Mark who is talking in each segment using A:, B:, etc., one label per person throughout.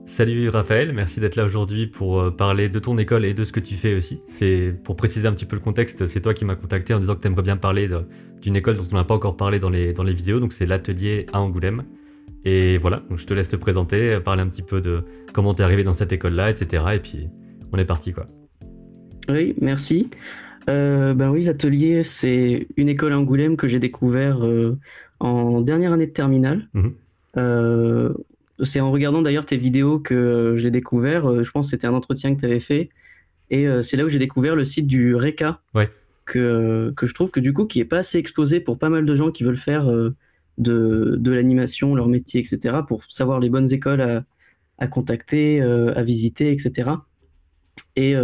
A: Salut Raphaël, merci d'être là aujourd'hui pour parler de ton école et de ce que tu fais aussi. C'est pour préciser un petit peu le contexte, c'est toi qui m'as contacté en disant que tu aimerais bien parler d'une école dont on n'a pas encore parlé dans les vidéos, donc c'est l'atelier à Angoulême. Et voilà, donc je te laisse te présenter, parler un petit peu de comment t'es arrivé dans cette école-là, etc. Et puis on est parti quoi.
B: Oui, merci. Ben oui, l'atelier, c'est une école à Angoulême que j'ai découvert en dernière année de terminale.
A: Mhm.
B: Euh, c'est en regardant d'ailleurs tes vidéos que je l'ai découvert. Je pense que c'était un entretien que tu avais fait. Et c'est là où j'ai découvert le site du RECA,
A: Ouais.
B: que je trouve que du coup, qui est pas assez exposé pour pas mal de gens qui veulent faire de l'animation, leur métier, etc., pour savoir les bonnes écoles à contacter, à visiter, etc. Et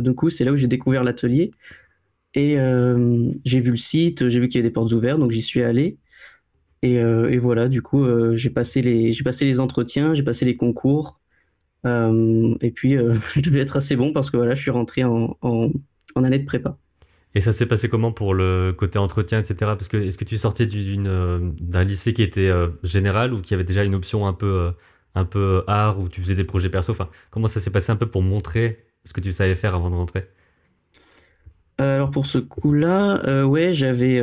B: du coup, c'est là où j'ai découvert l'atelier. Et j'ai vu le site, j'ai vu qu'il y avait des portes ouvertes, donc j'y suis allé. Et voilà, du coup, j'ai passé les entretiens, j'ai passé les concours. Et puis, je devais être assez bon parce que voilà, je suis rentré en année de prépa.
A: Et ça s'est passé comment pour le côté entretien, etc. Parce que est-ce que tu sortais d'un lycée qui était général ou qui avait déjà une option un peu art où tu faisais des projets perso? Enfin, comment ça s'est passé un peu pour montrer ce que tu savais faire avant de rentrer?
B: Alors pour ce coup-là, ouais, j'avais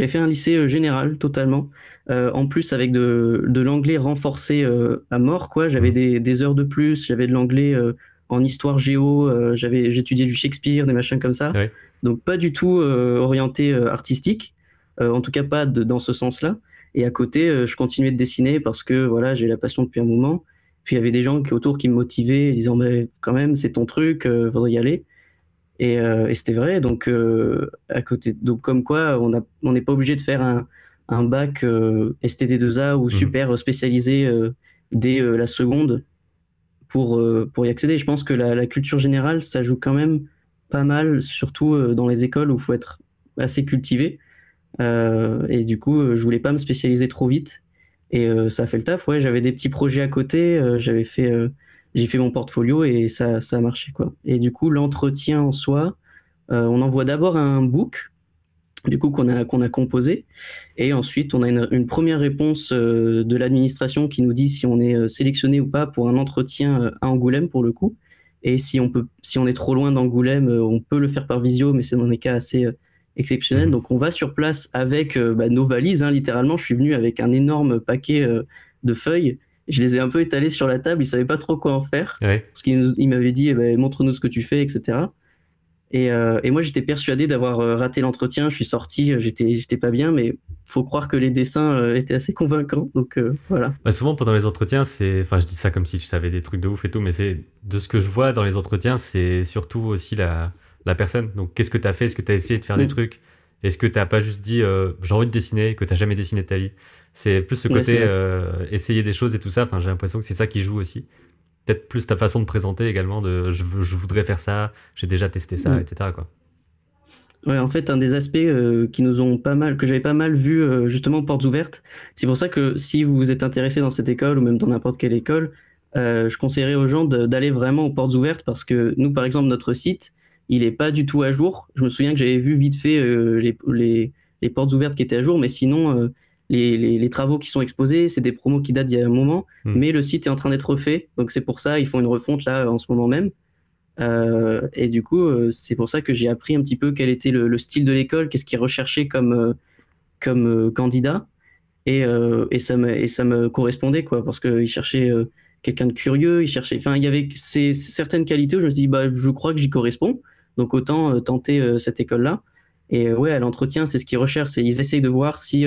B: fait un lycée général totalement. En plus avec de l'anglais renforcé à mort, quoi. J'avais
A: Mhm.
B: des heures de plus, j'avais de l'anglais en histoire géo, j'étudiais du Shakespeare, des machins comme ça.
A: Ouais.
B: Donc pas du tout orienté artistique, en tout cas pas dans ce sens-là. Et à côté, je continuais de dessiner parce que voilà, j'ai la passion depuis un moment. Puis il y avait des gens autour qui me motivaient, disant mais quand même c'est ton truc, faudrait y aller. Et c'était vrai, donc à côté, donc comme quoi on n'est pas obligé de faire un bac STD2A ou
A: Mhm.
B: super spécialisé dès la seconde pour y accéder. Je pense que la culture générale, ça joue quand même pas mal, surtout dans les écoles où il faut être assez cultivé. Et du coup, je voulais pas me spécialiser trop vite. Et ça a fait le taf. Ouais, j'avais des petits projets à côté. J'ai fait mon portfolio et ça a marché, quoi. Et du coup, l'entretien en soi, on envoie d'abord un book, du coup, qu'on a composé. Et ensuite, on a une première réponse de l'administration qui nous dit si on est sélectionné ou pas pour un entretien à Angoulême, pour le coup. Et si on est trop loin d'Angoulême, on peut le faire par visio, mais c'est dans des cas assez exceptionnels.
A: Mhm.
B: Donc, on va sur place avec nos valises, hein, littéralement. Je suis venu avec un énorme paquet de feuilles. Je les ai un peu étalées sur la table. Ils savaient pas trop quoi en faire.
A: Ouais.
B: Parce qu'il m'avait dit, eh ben, montre-nous ce que tu fais, etc. Et moi, j'étais persuadé d'avoir raté l'entretien. Je suis sorti, j'étais pas bien, mais faut croire que les dessins étaient assez convaincants. Donc voilà.
A: Bah, souvent pendant les entretiens, enfin je dis ça comme si je savais des trucs de ouf et tout, mais c'est de ce que je vois dans les entretiens, c'est surtout aussi la personne. Donc qu'est-ce que t'as fait? Est-ce que t'as essayé de faire des
B: Mm.
A: trucs? Est-ce que t'as pas juste dit j'ai envie de dessiner, que t'as jamais dessiné de ta vie? C'est plus ce
B: Ouais, c'est
A: côté
B: vrai.
A: essayer des choses et tout ça. Enfin j'ai l'impression que c'est ça qui joue aussi. Peut-être plus ta façon de présenter également de je voudrais faire ça, j'ai déjà testé ça,
B: Mm.
A: etc. quoi.
B: Ouais, en fait, un des aspects qui nous ont pas mal, que j'avais pas mal vu justement aux portes ouvertes. C'est pour ça que si vous êtes intéressé dans cette école ou même dans n'importe quelle école, je conseillerais aux gens d'aller vraiment aux portes ouvertes parce que nous, par exemple, notre site, il est pas du tout à jour. Je me souviens que j'avais vu vite fait les portes ouvertes qui étaient à jour, mais sinon, les travaux qui sont exposés, c'est des promos qui datent d'il y a un moment,
A: Hmm.
B: mais le site est en train d'être refait. Donc c'est pour ça, ils font une refonte là en ce moment même. Et du coup, c'est pour ça que j'ai appris un petit peu quel était le style de l'école, qu'est-ce qu'ils recherchaient comme candidat. Et ça me correspondait, quoi, parce qu'ils cherchaient quelqu'un de curieux, ils cherchaient, enfin, il y avait certaines qualités où je me suis dit, bah, je crois que j'y corresponds, donc autant tenter cette école-là. Et ouais, à l'entretien, c'est ce qu'ils recherchent, ils essayent de voir si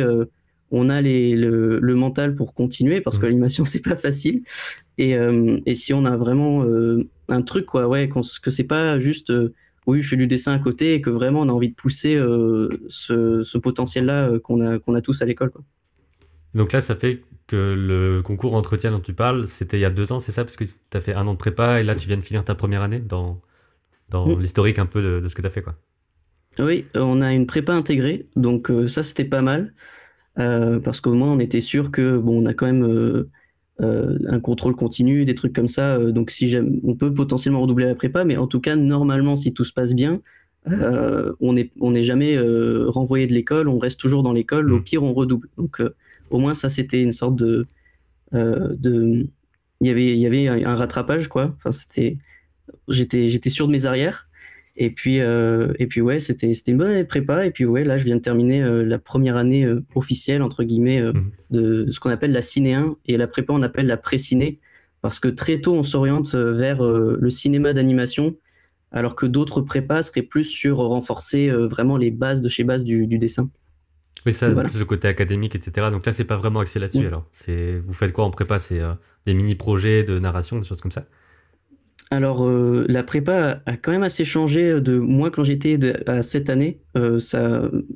B: on a le mental pour continuer, parce que
A: Mhm.
B: l'animation, c'est pas facile. Et si on a vraiment un truc, quoi, ouais, que c'est pas juste, oui, je fais du dessin à côté, et que vraiment on a envie de pousser ce potentiel-là qu'on a tous à l'école, quoi.
A: Donc là, ça fait que le concours entretien dont tu parles, c'était il y a 2 ans, c'est ça? Parce que t'as fait 1 an de prépa et là tu viens de finir ta première année dans
B: Mm.
A: l'historique un peu de ce que t'as fait, quoi.
B: Oui, on a une prépa intégrée, donc ça c'était pas mal, parce qu'au moins on était sûr que bon, on a quand même un contrôle continu, des trucs comme ça, donc si jamais, on peut potentiellement redoubler la prépa, mais en tout cas normalement si tout se passe bien, on n'est jamais renvoyé de l'école, on reste toujours dans l'école, au
A: Mhm.
B: pire on redouble. Donc au moins ça c'était une sorte de il il y avait un rattrapage, quoi. Enfin, j'étais sûr de mes arrières. Et puis ouais, c'était une bonne année de prépa. Et puis ouais, là, je viens de terminer la première année officielle, entre guillemets,
A: Mhm.
B: de ce qu'on appelle la ciné 1. Et la prépa, on appelle la pré-ciné. Parce que très tôt, on s'oriente vers le cinéma d'animation, alors que d'autres prépas seraient plus sur renforcer vraiment les bases de chez base du dessin.
A: Oui, ça,
B: Voilà.
A: plus le côté académique, etc. Donc là, c'est pas vraiment axé là-dessus
B: Mm.
A: alors. Vous faites quoi en prépa? C'est des mini-projets de narration, des choses comme ça?
B: Alors, la prépa a quand même assez changé de moi quand j'étais à cette année.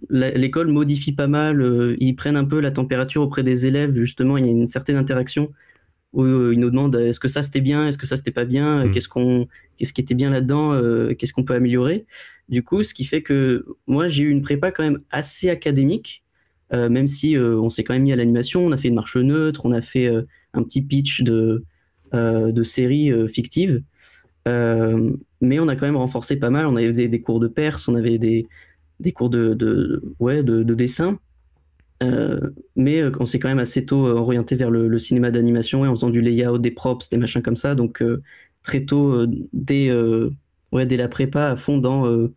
B: L'école modifie pas mal. Ils prennent un peu la température auprès des élèves. Justement, il y a une certaine interaction où ils nous demandent est-ce que ça c'était bien, est-ce que ça c'était pas bien,
A: Hmm.
B: qu'est-ce qui était bien là-dedans, qu'est-ce qu'on peut améliorer. Du coup, ce qui fait que moi j'ai eu une prépa quand même assez académique, même si on s'est quand même mis à l'animation. On a fait une marche neutre, on a fait un petit pitch de série fictive. Mais on a quand même renforcé pas mal. On avait des cours de perse, on avait des cours ouais, de dessin. Mais on s'est quand même assez tôt orienté vers le cinéma d'animation et en faisant du layout, des props, des machins comme ça. Donc très tôt, ouais, dès la prépa, à fond dans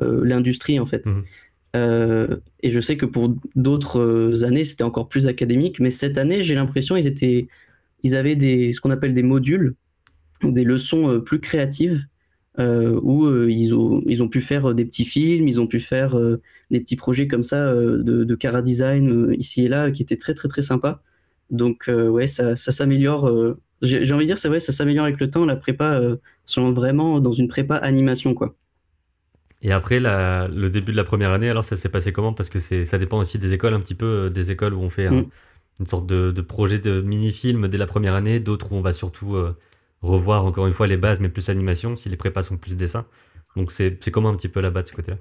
B: l'industrie en fait.
A: Mhm.
B: Et je sais que pour d'autres années, c'était encore plus académique. Mais cette année, j'ai l'impression ils avaient ce qu'on appelle des modules, des leçons plus créatives où ils ont pu faire des petits films, ils ont pu faire des petits projets comme ça de Cara Design ici et là qui étaient très très très sympas. Donc ouais, ça s'améliore. J'ai envie de dire, c'est vrai, ça s'améliore avec le temps. La prépa, sont vraiment dans une prépa animation, quoi.
A: Et après, le début de la première année, alors ça s'est passé comment? Parce que ça dépend aussi des écoles, un petit peu, des écoles où on fait
B: Mm.
A: une sorte de projet de mini-film dès la première année, d'autres où on va surtout revoir encore une fois les bases, mais plus animation, si les prépas sont plus dessin. Donc c'est comment un petit peu là-bas de ce côté-là?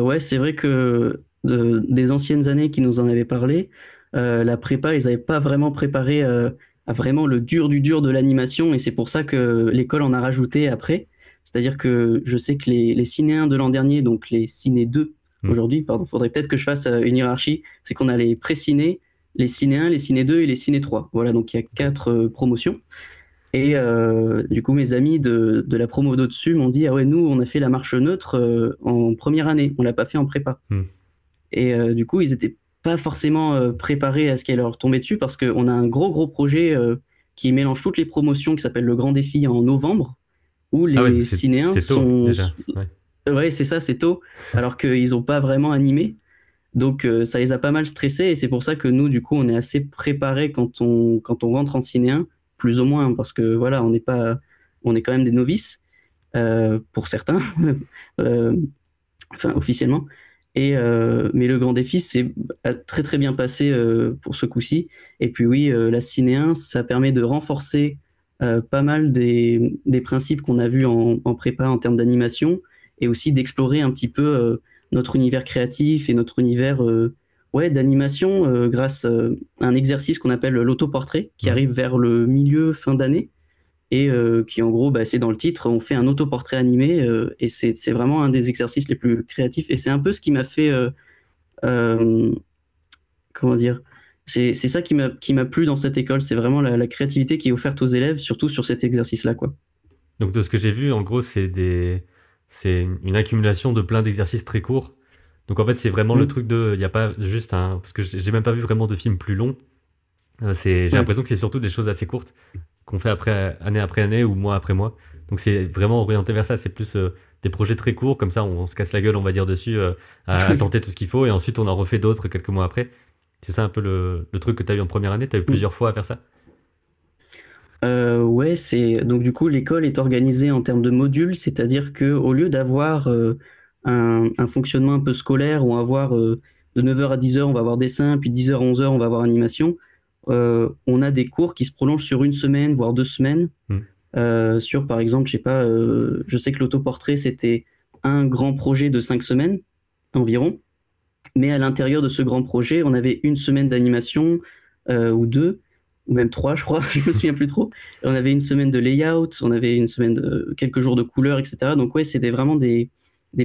B: Ouais, c'est vrai que des anciennes années qui nous en avaient parlé, la prépa, ils n'avaient pas vraiment préparé à vraiment le dur du dur de l'animation, et c'est pour ça que l'école en a rajouté après. C'est-à-dire que je sais que les cinéens de l'an dernier, donc les ciné 2
A: Hmm.
B: aujourd'hui, pardon, faudrait peut-être que je fasse une hiérarchie, c'est qu'on a les pré-ciné, les ciné 1, les ciné 2 et les ciné 3. Voilà, donc il y a quatre promotions. Et du coup, mes amis de la promo d'au-dessus m'ont dit, ah ouais, nous, on a fait la marche neutre en première année, on l'a pas fait en prépa.
A: Hmm.
B: Et du coup, ils étaient pas forcément préparés à ce qui allait leur tomber dessus parce qu'on a un gros, gros projet qui mélange toutes les promotions qui s'appelle le Grand Défi en novembre, où
A: Ah ouais, donc
B: les cinéens
A: c'est tôt
B: sont...
A: déjà. Ouais.
B: Ouais, c'est ça, c'est tôt, alors qu'ils n'ont pas vraiment animé. Donc ça les a pas mal stressés et c'est pour ça que nous, du coup, on est assez préparés quand on rentre en cinéen, plus ou moins, parce que voilà, on est quand même des novices pour certains, euh, enfin officiellement. Mais le grand défi a très très bien passé pour ce coup-ci. Et puis oui, la cinéen, ça permet de renforcer pas mal des principes qu'on a vus en prépa en termes d'animation et aussi d'explorer un petit peu notre univers créatif et notre univers ouais, d'animation grâce à un exercice qu'on appelle l'autoportrait qui
A: Mhm.
B: arrive vers le milieu, fin d'année et qui en gros, bah, c'est dans le titre, on fait un autoportrait animé et c'est vraiment un des exercices les plus créatifs et c'est un peu ce qui m'a fait, euh, comment dire, c'est ça qui m'a plu dans cette école, c'est vraiment la créativité qui est offerte aux élèves, surtout sur cet exercice-là, quoi.
A: Donc de ce que j'ai vu, en gros, c'est une accumulation de plein d'exercices très courts. Donc en fait, c'est vraiment le
B: Mm.
A: truc de, il n'y a pas juste un, parce que j'ai même pas vu vraiment de film plus long. J'ai
B: Ouais.
A: l'impression que c'est surtout des choses assez courtes qu'on fait après année ou mois après mois. Donc c'est vraiment orienté vers ça. C'est plus des projets très courts, comme ça on se casse la gueule, on va dire dessus, à
B: Oui.
A: tenter tout ce qu'il faut, et ensuite on en refait d'autres quelques mois après. C'est ça un peu le truc que tu as eu en première année. Tu as eu
B: Mm.
A: plusieurs fois à faire ça.
B: Ouais, donc du coup l'école est organisée en termes de modules, c'est-à-dire que au lieu d'avoir un fonctionnement un peu scolaire où on va avoir de 9h à 10h on va avoir dessin, puis de 10h à 11h on va avoir animation, on a des cours qui se prolongent sur une semaine voire 2 semaines.
A: Hmm.
B: Sur par exemple, je sais pas, je sais que l'autoportrait c'était un grand projet de 5 semaines environ, mais à l'intérieur de ce grand projet on avait une semaine d'animation ou deux ou même trois, je crois, je me souviens plus trop. Et on avait une semaine de layout, on avait une semaine de quelques jours de couleurs, etc. Donc ouais, c'était vraiment des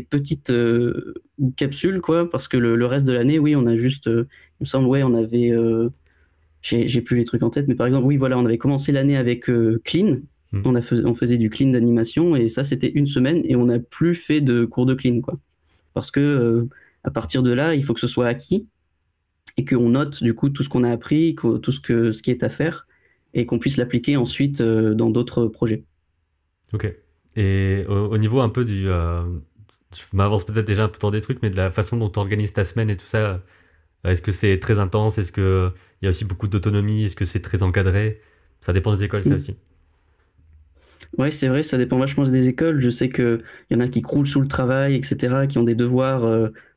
B: petites capsules, quoi, parce que le reste de l'année, oui, on a juste, il me semble, ouais, on avait j'ai plus les trucs en tête, mais par exemple, oui, voilà, on avait commencé l'année avec Clean.
A: Hmm.
B: On faisait du clean d'animation et ça, c'était une semaine et on n'a plus fait de cours de clean, quoi. Parce que à partir de là, il faut que ce soit acquis et qu'on note du coup tout ce qu'on a appris, tout ce qui est à faire et qu'on puisse l'appliquer ensuite dans d'autres projets.
A: Ok. Et au niveau un peu je m'avance peut-être déjà un peu dans des trucs, mais de la façon dont tu organises ta semaine et tout ça, est-ce que c'est très intense? Est-ce que il y a aussi beaucoup d'autonomie? Est-ce que c'est très encadré? Ça dépend des écoles, ça
B: Mm.
A: aussi.
B: Ouais, c'est vrai, ça dépend vachement des écoles. Je sais qu'il y en a qui croulent sous le travail, etc., qui ont des devoirs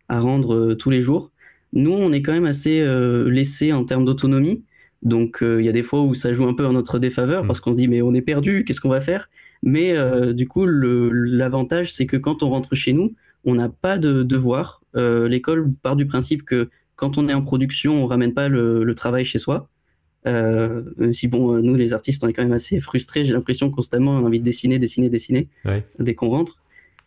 B: à rendre tous les jours. Nous, on est quand même assez laissés en termes d'autonomie. Donc, il y a des fois où ça joue un peu en notre défaveur
A: Hmm.
B: parce qu'on se dit, mais on est perdu, qu'est-ce qu'on va faire? Mais du coup, l'avantage, c'est que quand on rentre chez nous, on n'a pas de devoirs. L'école part du principe que quand on est en production, on ramène pas le travail chez soi. Même si bon, nous les artistes, on est quand même assez frustrés. J'ai l'impression constamment on a envie de dessiner, dessiner, dessiner
A: Ouais.
B: dès qu'on rentre.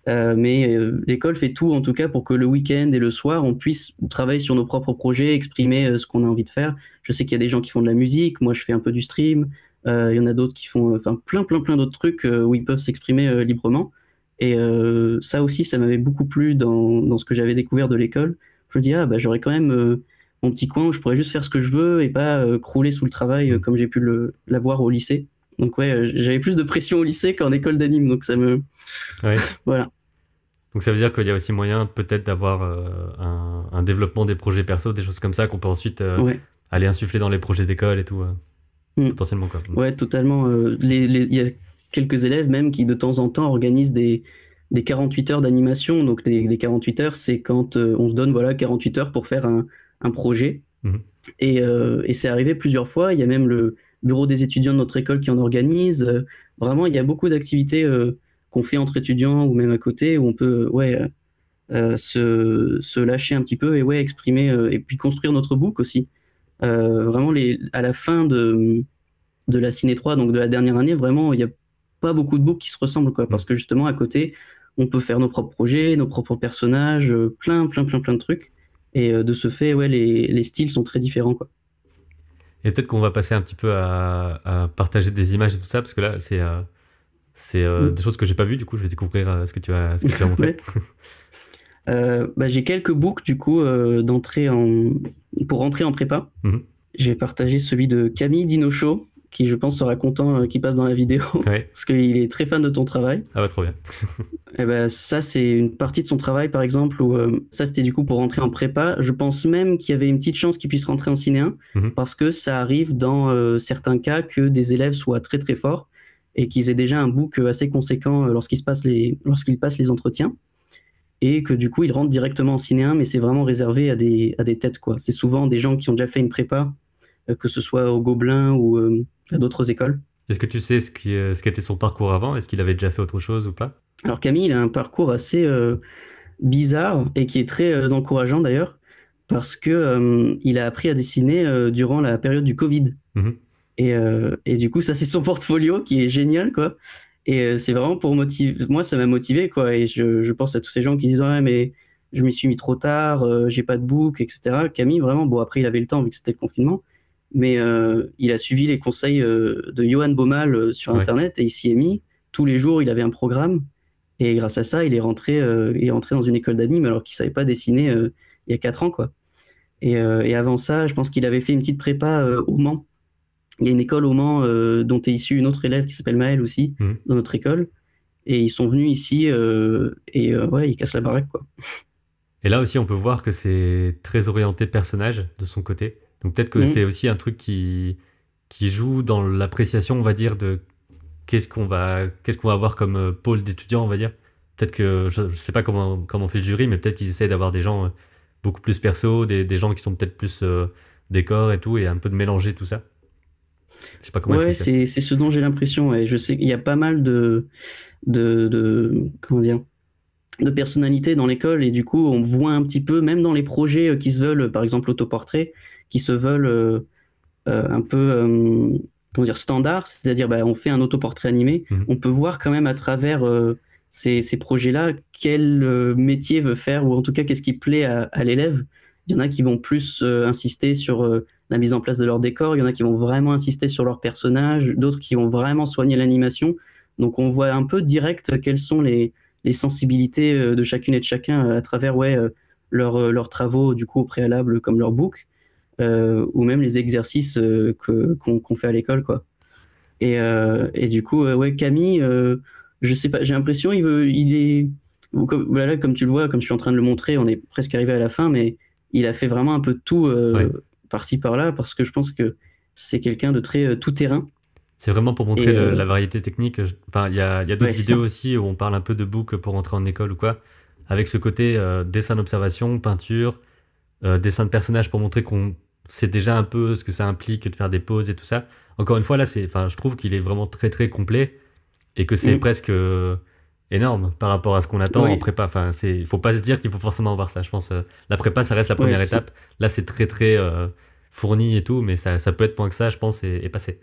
B: Mais l'école fait tout en tout cas pour que le week-end et le soir, on puisse travailler sur nos propres projets, exprimer ce qu'on a envie de faire. Je sais qu'il y a des gens qui font de la musique, moi je fais un peu du stream. Il y en a d'autres qui font enfin plein d'autres trucs où ils peuvent s'exprimer librement. Et ça aussi, ça m'avait beaucoup plu dans ce que j'avais découvert de l'école. Je me dis, ah bah j'aurais quand même mon petit coin où je pourrais juste faire ce que je veux et pas crouler sous le travail
A: Hmm.
B: comme j'ai pu l'avoir au lycée. Donc ouais, j'avais plus de pression au lycée qu'en école d'anime, donc ça me...
A: Ouais.
B: Voilà.
A: Donc ça veut dire qu'il y a aussi moyen peut-être d'avoir un développement des projets perso, des choses comme ça qu'on peut ensuite
B: Ouais.
A: aller insuffler dans les projets d'école et tout,
B: Mm.
A: potentiellement quoi. Hmm.
B: Ouais, totalement. Il y a quelques élèves même qui de temps en temps organisent des 48 heures d'animation. Donc des 48 heures, c'est quand on se donne voilà, 48 heures pour faire un projet.
A: Mhm.
B: Et c'est arrivé plusieurs fois. Il y a même le bureau des étudiants de notre école qui en organise. Vraiment, il y a beaucoup d'activités qu'on fait entre étudiants ou même à côté où on peut ouais, se lâcher un petit peu et ouais, exprimer et puis construire notre book aussi. Vraiment, à la fin de la Ciné 3, donc de la dernière année, vraiment, il n'y a pas beaucoup de books qui se ressemblent, quoi,
A: Hmm.
B: parce que justement, à côté, on peut faire nos propres projets, nos propres personnages, plein de trucs. Et de ce fait, ouais, les styles sont très différents, quoi.
A: Et peut-être qu'on va passer un petit peu à partager des images et tout ça, parce que là, c'est
B: Mm.
A: des choses que j'ai pas vues, du coup, je vais découvrir ce que tu as montré.
B: Ouais. Bah, j'ai quelques books, du coup, pour rentrer en prépa.
A: Mhm.
B: Je vais partager celui de Camille Dinocho, qui, je pense, sera content qu'il passe dans la vidéo,
A: Ouais.
B: parce qu'il est très fan de ton travail.
A: Ah bah trop bien.
B: Eh ben, ça, c'est une partie de son travail, par exemple, où ça, c'était du coup pour rentrer en prépa. Je pense même qu'il y avait une petite chance qu'il puisse rentrer en ciné 1,
A: Mhm.
B: parce que ça arrive dans certains cas que des élèves soient très très forts et qu'ils aient déjà un book assez conséquent lorsqu'ils passent les entretiens, et que du coup, ils rentrent directement en ciné 1, mais c'est vraiment réservé à des têtes, quoi. C'est souvent des gens qui ont déjà fait une prépa, que ce soit au Gobelin ou à d'autres écoles.
A: Est-ce que tu sais ce qu'était son parcours avant? Est-ce qu'il avait déjà fait autre chose ou pas?
B: Alors Camille, il a un parcours assez bizarre et qui est très encourageant d'ailleurs parce que il a appris à dessiner durant la période du Covid
A: Mhm.
B: et du coup ça c'est son portfolio qui est génial quoi et c'est vraiment pour motiver moi ça m'a motivé quoi et je pense à tous ces gens qui disent ouais mais je m'y suis mis trop tard j'ai pas de book etc. Camille vraiment bon après il avait le temps vu que c'était le confinement mais il a suivi les conseils de Johan Baumal sur
A: Ouais.
B: internet et il s'y est mis tous les jours il avait un programme et grâce à ça, il est rentré dans une école d'anime alors qu'il savait pas dessiner il y a 4 ans, quoi. Et avant ça, je pense qu'il avait fait une petite prépa au Mans. Il y a une école au Mans dont est issue une autre élève qui s'appelle Maëlle aussi,
A: Mhm.
B: dans notre école. Et ils sont venus ici ouais, ils cassent la baraque, quoi.
A: Et là aussi, on peut voir que c'est très orienté personnage de son côté. Donc peut-être que c'est
B: Mhm.
A: aussi un truc qui joue dans l'appréciation, on va dire, de qu'est-ce qu'on va avoir comme pôle d'étudiants, on va dire. Peut-être que, je sais pas comment fait le jury, mais peut-être qu'ils essaient d'avoir des gens beaucoup plus perso, des gens qui sont peut-être plus décor et tout, et un peu de mélanger tout ça. Je sais pas comment ils
B: Ouais,
A: fonctionnent.
B: c'est ce dont j'ai l'impression. Ouais. Je sais qu'il y a pas mal comment dire, de personnalité dans l'école et du coup on voit un petit peu même dans les projets qui se veulent par exemple l'autoportrait qui se veulent un peu comment dire standard, c'est-à-dire bah, on fait un autoportrait animé,
A: Mhm.
B: on peut voir quand même à travers ces projets-là quel métier veut faire ou en tout cas qu'est-ce qui plaît à l'élève. Il y en a qui vont plus insister sur la mise en place de leur décor. Il y en a qui vont vraiment insister sur leur personnage, d'autres qui vont vraiment soigner l'animation. Donc on voit un peu direct quelles sont les sensibilités de chacune et de chacun à travers leurs travaux du coup au préalable, comme leur book, ou même les exercices qu'on fait à l'école, quoi. Et du coup, ouais, Camille, je sais pas, j'ai l'impression il est, ou comme, voilà, comme tu le vois, comme je suis en train de le montrer, on est presque arrivé à la fin, mais il a fait vraiment un peu de tout
A: Ouais.
B: par-ci par-là, parce que je pense que c'est quelqu'un de très tout-terrain.
A: C'est vraiment pour montrer
B: Et
A: la variété technique. Enfin, il y a
B: ouais,
A: d'autres
B: c'est ça.
A: vidéos aussi où on parle un peu de book pour entrer en école ou quoi, avec ce côté dessin d'observation, peinture, dessin de personnage pour montrer qu'on sait déjà un peu ce que ça implique de faire des pauses et tout ça. Encore une fois, là, enfin, je trouve qu'il est vraiment très très complet et que c'est
B: Mm.
A: presque énorme par rapport à ce qu'on attend en
B: Oui,
A: prépa. Enfin, il faut pas se dire qu'il faut forcément avoir ça. Je pense la prépa, ça reste la
B: ouais,
A: première
B: c'est ça.
A: étape. Là, c'est très très fourni et tout, mais ça peut être moins que ça, je pense, et passer.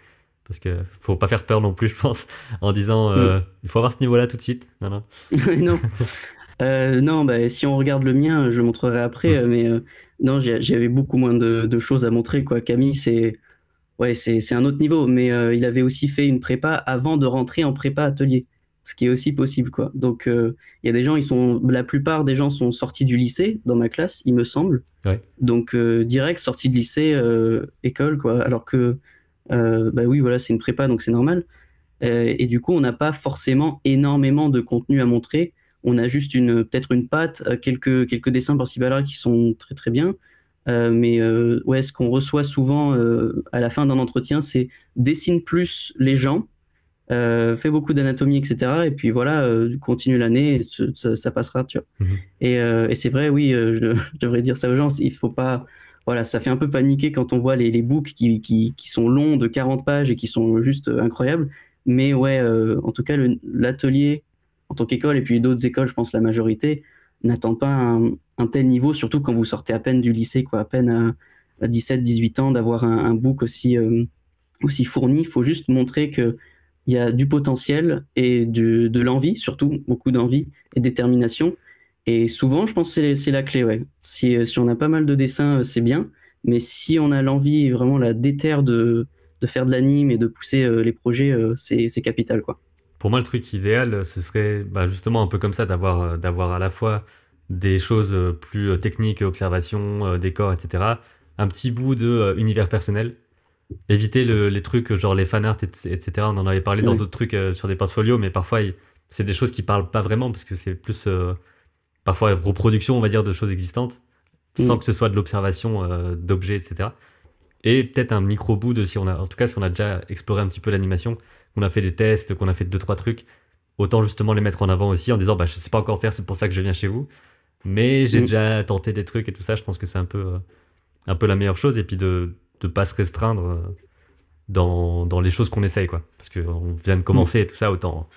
A: Parce que faut pas faire peur non plus, je pense, en disant
B: Mm.
A: il faut avoir ce niveau-là tout de suite. Non, non.
B: Non. Non, bah, si on regarde le mien, je le montrerai après,
A: Hmm.
B: mais non, j'avais beaucoup moins de choses à montrer, quoi. Camille, c'est un autre niveau, mais il avait aussi fait une prépa avant de rentrer en prépa atelier, ce qui est aussi possible, quoi. Donc, il y a des gens, la plupart des gens sont sortis du lycée dans ma classe, il me semble.
A: Ouais.
B: Donc, direct, sortis de lycée, école, quoi. Alors que, bah oui, voilà, c'est une prépa, donc c'est normal. Et du coup, on n'a pas forcément énormément de contenu à montrer. On a juste peut-être une patte, quelques dessins par-ci par-là qui sont très très bien. Mais ouais, ce qu'on reçoit souvent à la fin d'un entretien, c'est dessine plus les gens, fais beaucoup d'anatomie, etc. Et puis voilà, continue l'année, et ça passera, tu vois.
A: Mhm.
B: Et c'est vrai, oui, je devrais dire ça aux gens, il faut pas. Voilà, ça fait un peu paniquer quand on voit les books qui sont longs de 40 pages et qui sont juste incroyables. Mais ouais, en tout cas, l'atelier en tant qu'école, et puis d'autres écoles, je pense la majorité, n'attendent pas un tel niveau, surtout quand vous sortez à peine du lycée, quoi, à peine à 17-18 ans, d'avoir un book aussi fourni. Il faut juste montrer que il y a du potentiel et de l'envie, surtout beaucoup d'envie et détermination. Et souvent, je pense que c'est la clé, ouais. Si on a pas mal de dessins, c'est bien. Mais si on a l'envie et vraiment la déter de faire de l'anime et de pousser les projets, c'est capital, quoi.
A: Pour moi, le truc idéal, ce serait bah, justement un peu comme ça, d'avoir à la fois des choses plus techniques, observation, décor, etc. Un petit bout de univers personnel. Éviter les trucs genre les fanarts, etc. On en avait parlé dans
B: Ouais.
A: d'autres trucs sur des portfolios, mais parfois, c'est des choses qui parlent pas vraiment parce que c'est plus parfois reproduction, on va dire, de choses existantes, sans
B: Mm.
A: que ce soit de l'observation d'objets, etc. Et peut-être un micro-bout de en tout cas, si on a déjà exploré un petit peu l'animation, qu'on a fait des tests, qu'on a fait deux, trois trucs, autant justement les mettre en avant aussi en disant, bah, je sais pas encore faire, c'est pour ça que je viens chez vous, mais j'ai
B: Mm.
A: déjà tenté des trucs et tout ça, je pense que c'est un peu la meilleure chose, et puis de pas se restreindre dans les choses qu'on essaye, quoi. Parce qu'on vient de
B: Mm.
A: commencer et tout ça, autant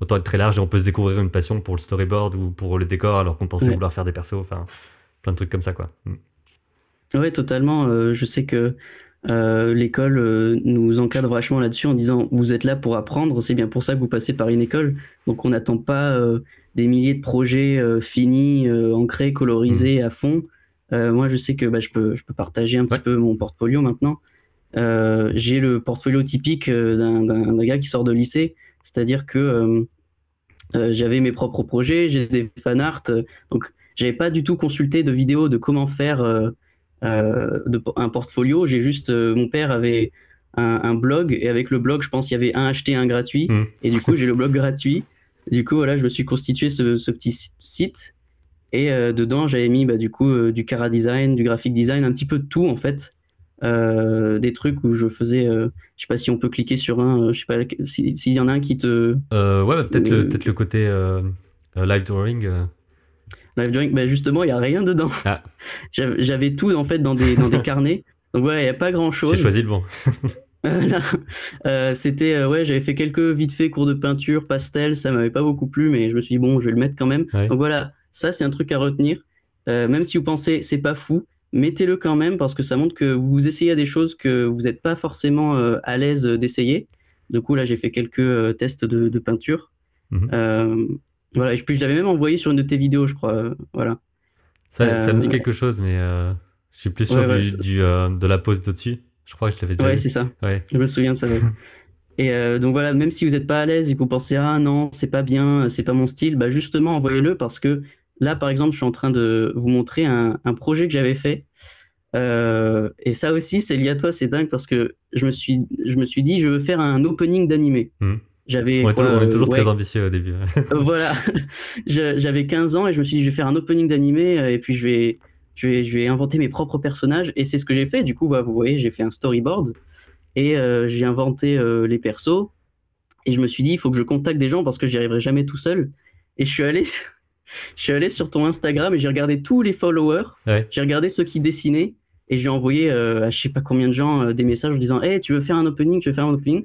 A: être très large et on peut se découvrir une passion pour le storyboard ou pour le décor alors qu'on pensait
B: Ouais.
A: vouloir faire des persos, enfin, plein de trucs comme ça, quoi. Mm.
B: Ouais, totalement. Je sais que l'école nous encadre vachement là-dessus en disant vous êtes là pour apprendre, c'est bien pour ça que vous passez par une école. Donc on n'attend pas des milliers de projets finis, ancrés,
A: Mm.
B: colorisés à fond. Moi, je sais que bah, je peux partager un petit
A: Ouais.
B: peu mon portfolio maintenant. J'ai le portfolio typique d'un gars qui sort de lycée, c'est-à-dire que j'avais mes propres projets, j'ai des fan art, donc j'avais pas du tout consulté de vidéos de comment faire un portfolio. J'ai juste, mon père avait un blog et avec le blog, je pense, il y avait un acheté, un gratuit.
A: Mm.
B: Et du coup, j'ai le blog gratuit. Du coup, voilà, je me suis constitué ce petit site et dedans, j'avais mis bah, du coup du Cara Design, du graphic design, un petit peu de tout en fait. Des trucs où je faisais, je sais pas si on peut cliquer sur je sais pas s'il y en a un qui te
A: Ouais, bah, peut-être le,
B: euh,
A: peut-être le côté live drawing.
B: Live Drawing, bah justement, il y a rien dedans.
A: Ah,
B: J'avais tout en fait dans des carnets. Donc ouais, il y a pas grand
A: j'ai
B: chose.
A: choisi le bon.
B: Là, c'était ouais, j'avais fait quelques vite fait cours de peinture, pastel, ça m'avait pas beaucoup plu, mais je me suis dit bon, je vais le mettre quand même.
A: Ouais.
B: Donc voilà, ça c'est un truc à retenir. Même si vous pensez c'est pas fou, mettez-le quand même parce que ça montre que vous essayez à des choses que vous n'êtes pas forcément à l'aise d'essayer. Du coup là, j'ai fait quelques tests de peinture.
A: Mhm.
B: Euh, voilà, et puis je l'avais même envoyé sur une de tes vidéos, je crois. Voilà.
A: Ça me dit
B: Euh,
A: quelque chose, mais Je suis plus
B: Ouais,
A: sûr de la pose d'au-dessus. Je crois que je l'avais déjà
B: ouais,
A: vu.
B: c'est ça.
A: Ouais.
B: Je me souviens de ça. Ouais. Et donc voilà, même si vous n'êtes pas à l'aise et que vous pensez ah non, c'est pas bien, c'est pas mon style, bah justement envoyez-le parce que là par exemple, je suis en train de vous montrer un projet que j'avais fait. Et ça aussi, c'est lié à toi, c'est dingue parce que je me suis dit, je veux faire un opening d'animé.
A: Mhm.
B: J'avais quoi,
A: On est toujours très
B: ouais,
A: ambitieux au début.
B: voilà, j'avais 15 ans et je me suis dit, je vais faire un opening d'animé et puis je vais inventer mes propres personnages et c'est ce que j'ai fait. Du coup, vous voyez, j'ai fait un storyboard et j'ai inventé les persos et je me suis dit, il faut que je contacte des gens parce que j'y arriverai jamais tout seul. Et je suis allé, je suis allé sur ton Instagram et j'ai regardé tous les followers,
A: Ouais.
B: j'ai regardé ceux qui dessinaient et j'ai envoyé à je sais pas combien de gens des messages en disant, hey, tu veux faire un opening, tu veux faire un opening.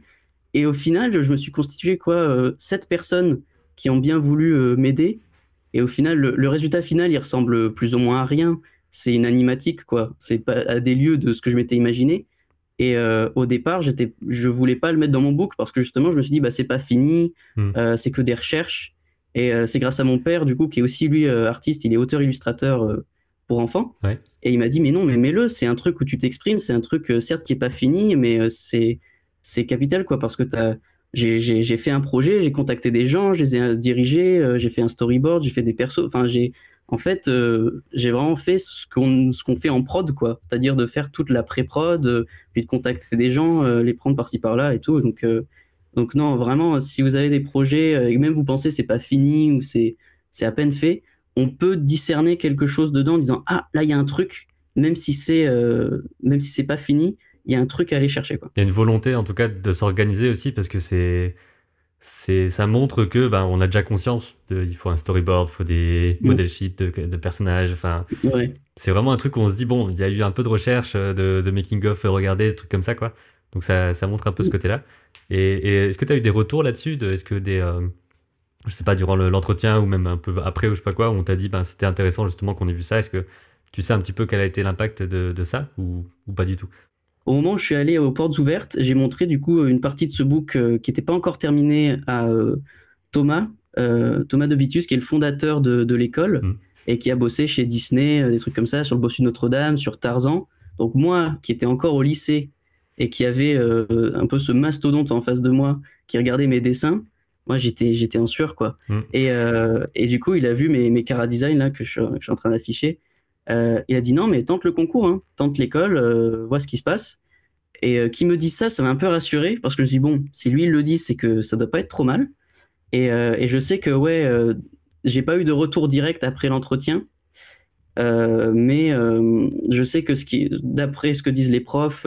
B: Et au final, je me suis constitué quoi, 7 personnes qui ont bien voulu m'aider. Et au final, le résultat final, il ressemble plus ou moins à rien. C'est une animatique, quoi. C'est pas à des lieux de ce que je m'étais imaginé. Et au départ, je voulais pas le mettre dans mon book parce que justement, je me suis dit, bah, c'est pas fini,
A: Mhm.
B: c'est que des recherches. Et c'est grâce à mon père, du coup, qui est aussi lui artiste, il est auteur-illustrateur pour enfants.
A: Ouais.
B: Et il m'a dit, mais non, mais mets-le, c'est un truc où tu t'exprimes, c'est un truc, certes, qui est pas fini, mais c'est capital, quoi, parce que j'ai fait un projet, j'ai contacté des gens, je les ai dirigés, j'ai fait un storyboard, j'ai fait des persos, enfin, en fait, j'ai vraiment fait ce qu'on fait en prod, quoi. C'est-à-dire de faire toute la pré-prod, puis de contacter des gens, les prendre par-ci par-là et tout. Donc non, vraiment, si vous avez des projets et même vous pensez c'est pas fini ou c'est à peine fait, on peut discerner quelque chose dedans en disant ah là il y a un truc, même si c'est pas fini, il y a un truc à aller chercher quoi.
A: Il y a une volonté en tout cas de s'organiser aussi parce que ça montre que ben on a déjà conscience il faut un storyboard, il faut des
B: Mm.
A: model sheets de personnages. Enfin,
B: Ouais.
A: c'est vraiment un truc où on se dit bon, il y a eu un peu de recherche, de making of, regarder des trucs comme ça quoi. Donc ça montre un peu ce côté-là. Et est-ce que tu as eu des retours là-dessus est-ce que je sais pas durant l'entretien ou même un peu après ou je sais pas quoi, où on t'a dit ben c'était intéressant justement qu'on ait vu ça. Est-ce que tu sais un petit peu quel a été l'impact de ça ou pas du tout?
B: Au moment où je suis allé aux portes ouvertes, j'ai montré du coup une partie de ce book qui n'était pas encore terminé à Thomas, Thomas Dobitus, qui est le fondateur de l'école
A: Hmm.
B: et qui a bossé chez Disney, des trucs comme ça, sur le bossu de Notre-Dame, sur Tarzan. Donc moi, qui étais encore au lycée et qui avait un peu ce mastodonte en face de moi, qui regardait mes dessins, moi j'étais en sueur quoi.
A: Hmm.
B: Et du coup, il a vu mes chara-design là que je suis en train d'afficher. Il a dit non, mais tente le concours, hein, tente l'école, vois ce qui se passe. Et qui me dit ça, ça m'a un peu rassuré parce que je me dis bon, si lui il le dit, c'est que ça doit pas être trop mal. Et je sais que ouais, j'ai pas eu de retour direct après l'entretien, mais je sais que d'après ce que disent les profs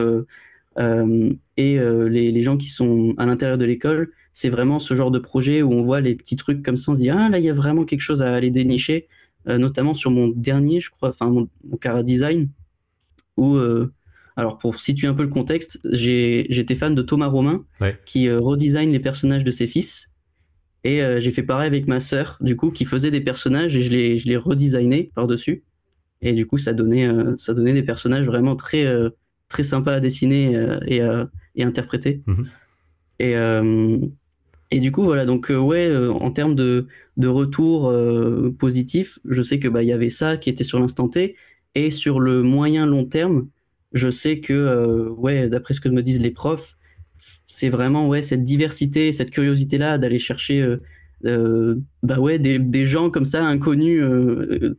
B: et les gens qui sont à l'intérieur de l'école, c'est vraiment ce genre de projet où on voit les petits trucs comme ça, on se dit ah là il y a vraiment quelque chose à aller dénicher, notamment sur mon dernier, je crois, enfin mon Cara Design où alors pour situer un peu le contexte, j'étais fan de Thomas Romain
A: Ouais.
B: qui redesign les personnages de ses fils. Et j'ai fait pareil avec ma sœur, du coup, qui faisait des personnages et je les redesigné par-dessus. Et du coup, ça donnait des personnages vraiment très sympas à dessiner et interpréter.
A: Mhm.
B: Et, euh, et du coup, voilà, donc ouais, en termes de retour positif, je sais que bah, il y avait ça qui était sur l'instant T. Et sur le moyen long terme, je sais que, ouais, d'après ce que me disent les profs, c'est vraiment ouais, cette diversité, cette curiosité-là d'aller chercher bah ouais, des gens comme ça, inconnus,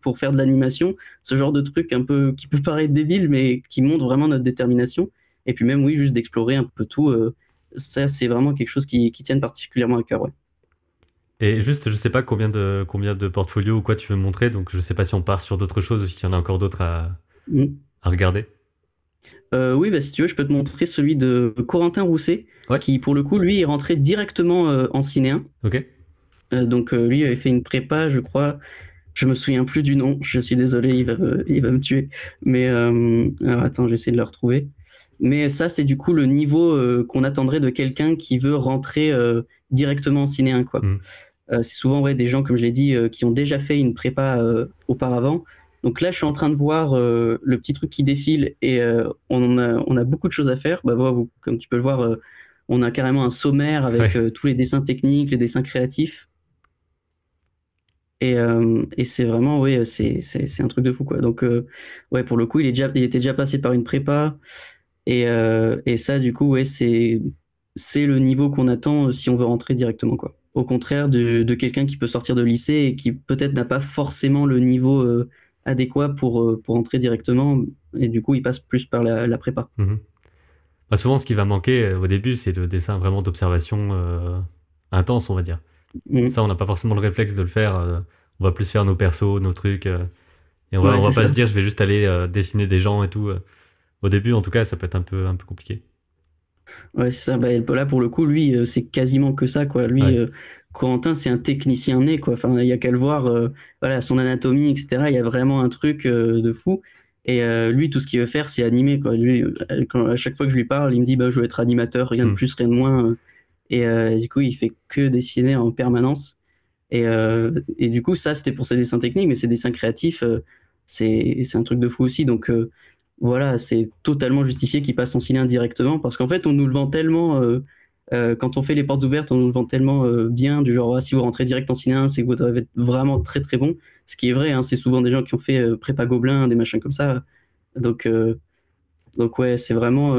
B: pour faire de l'animation. Ce genre de truc un peu qui peut paraître débile, mais qui montre vraiment notre détermination. Et puis même, oui, juste d'explorer un peu tout. Ça, c'est vraiment quelque chose qui tienne particulièrement à cœur, ouais.
A: Et juste, je sais pas combien de portfolios ou quoi tu veux me montrer, donc je sais pas si on part sur d'autres choses ou s'il y en a encore d'autres
B: Mm.
A: à regarder.
B: Oui, bah, si tu veux, je peux te montrer celui de Corentin Rousset,
A: Ouais,
B: qui pour le coup, lui, est rentré directement en cinéen.
A: ok.
B: Donc lui avait fait une prépa, je crois. Je me souviens plus du nom. Je suis désolé, il va me tuer. Mais alors attends, j'essaie de le retrouver. Mais ça, c'est du coup le niveau qu'on attendrait de quelqu'un qui veut rentrer directement en cinéen, quoi.
A: Mhm.
B: C'est souvent ouais, des gens, comme je l'ai dit, qui ont déjà fait une prépa auparavant. Donc là, je suis en train de voir le petit truc qui défile et on a beaucoup de choses à faire. Bah, voilà, comme tu peux le voir, on a carrément un sommaire avec
A: Ouais.
B: tous les dessins techniques, les dessins créatifs. Et c'est vraiment, ouais, c'est un truc de fou, quoi. Donc, ouais, pour le coup, il était déjà passé par une prépa. Et ça, du coup, ouais, c'est le niveau qu'on attend si on veut rentrer directement, quoi. Au contraire de quelqu'un qui peut sortir de lycée et qui peut-être n'a pas forcément le niveau adéquat pour entrer directement. Et du coup, il passe plus par la prépa.
A: Mhm. Bah, souvent, ce qui va manquer au début, c'est le dessin vraiment d'observation intense, on va dire.
B: Mm.
A: Ça, on n'a pas forcément le réflexe de le faire. On va plus faire nos persos, nos trucs. Et
B: Ouais,
A: on va
B: c'est
A: pas
B: ça.
A: se dire, je vais juste aller dessiner des gens et tout. Au début, en tout cas, ça peut être un peu compliqué.
B: Ouais, c'est ça. Bah, et là, pour le coup, lui, c'est quasiment que ça, quoi. Lui,
A: Ouais.
B: Corentin, c'est un technicien né, quoi. Enfin, il y a qu'à le voir, voilà, son anatomie, etc. Il y a vraiment un truc de fou. Et lui, tout ce qu'il veut faire, c'est animer, quoi. Lui, à chaque fois que je lui parle, il me dit, bah, je veux être animateur, rien de
A: Hmm.
B: plus, rien de moins. Et du coup, il fait que dessiner en permanence. Et du coup, ça, c'était pour ses dessins techniques, mais ses dessins créatifs, c'est un truc de fou aussi. Donc, voilà, c'est totalement justifié qu'il passe en ciné indirectement parce qu'en fait, on nous le vend tellement, quand on fait les portes ouvertes, on nous le vend tellement bien, du genre, ah, si vous rentrez direct en ciné 1, c'est que vous devez être vraiment très très bon. Ce qui est vrai, hein, c'est souvent des gens qui ont fait prépa Gobelin, des machins comme ça. Donc, euh, donc ouais, c'est vraiment.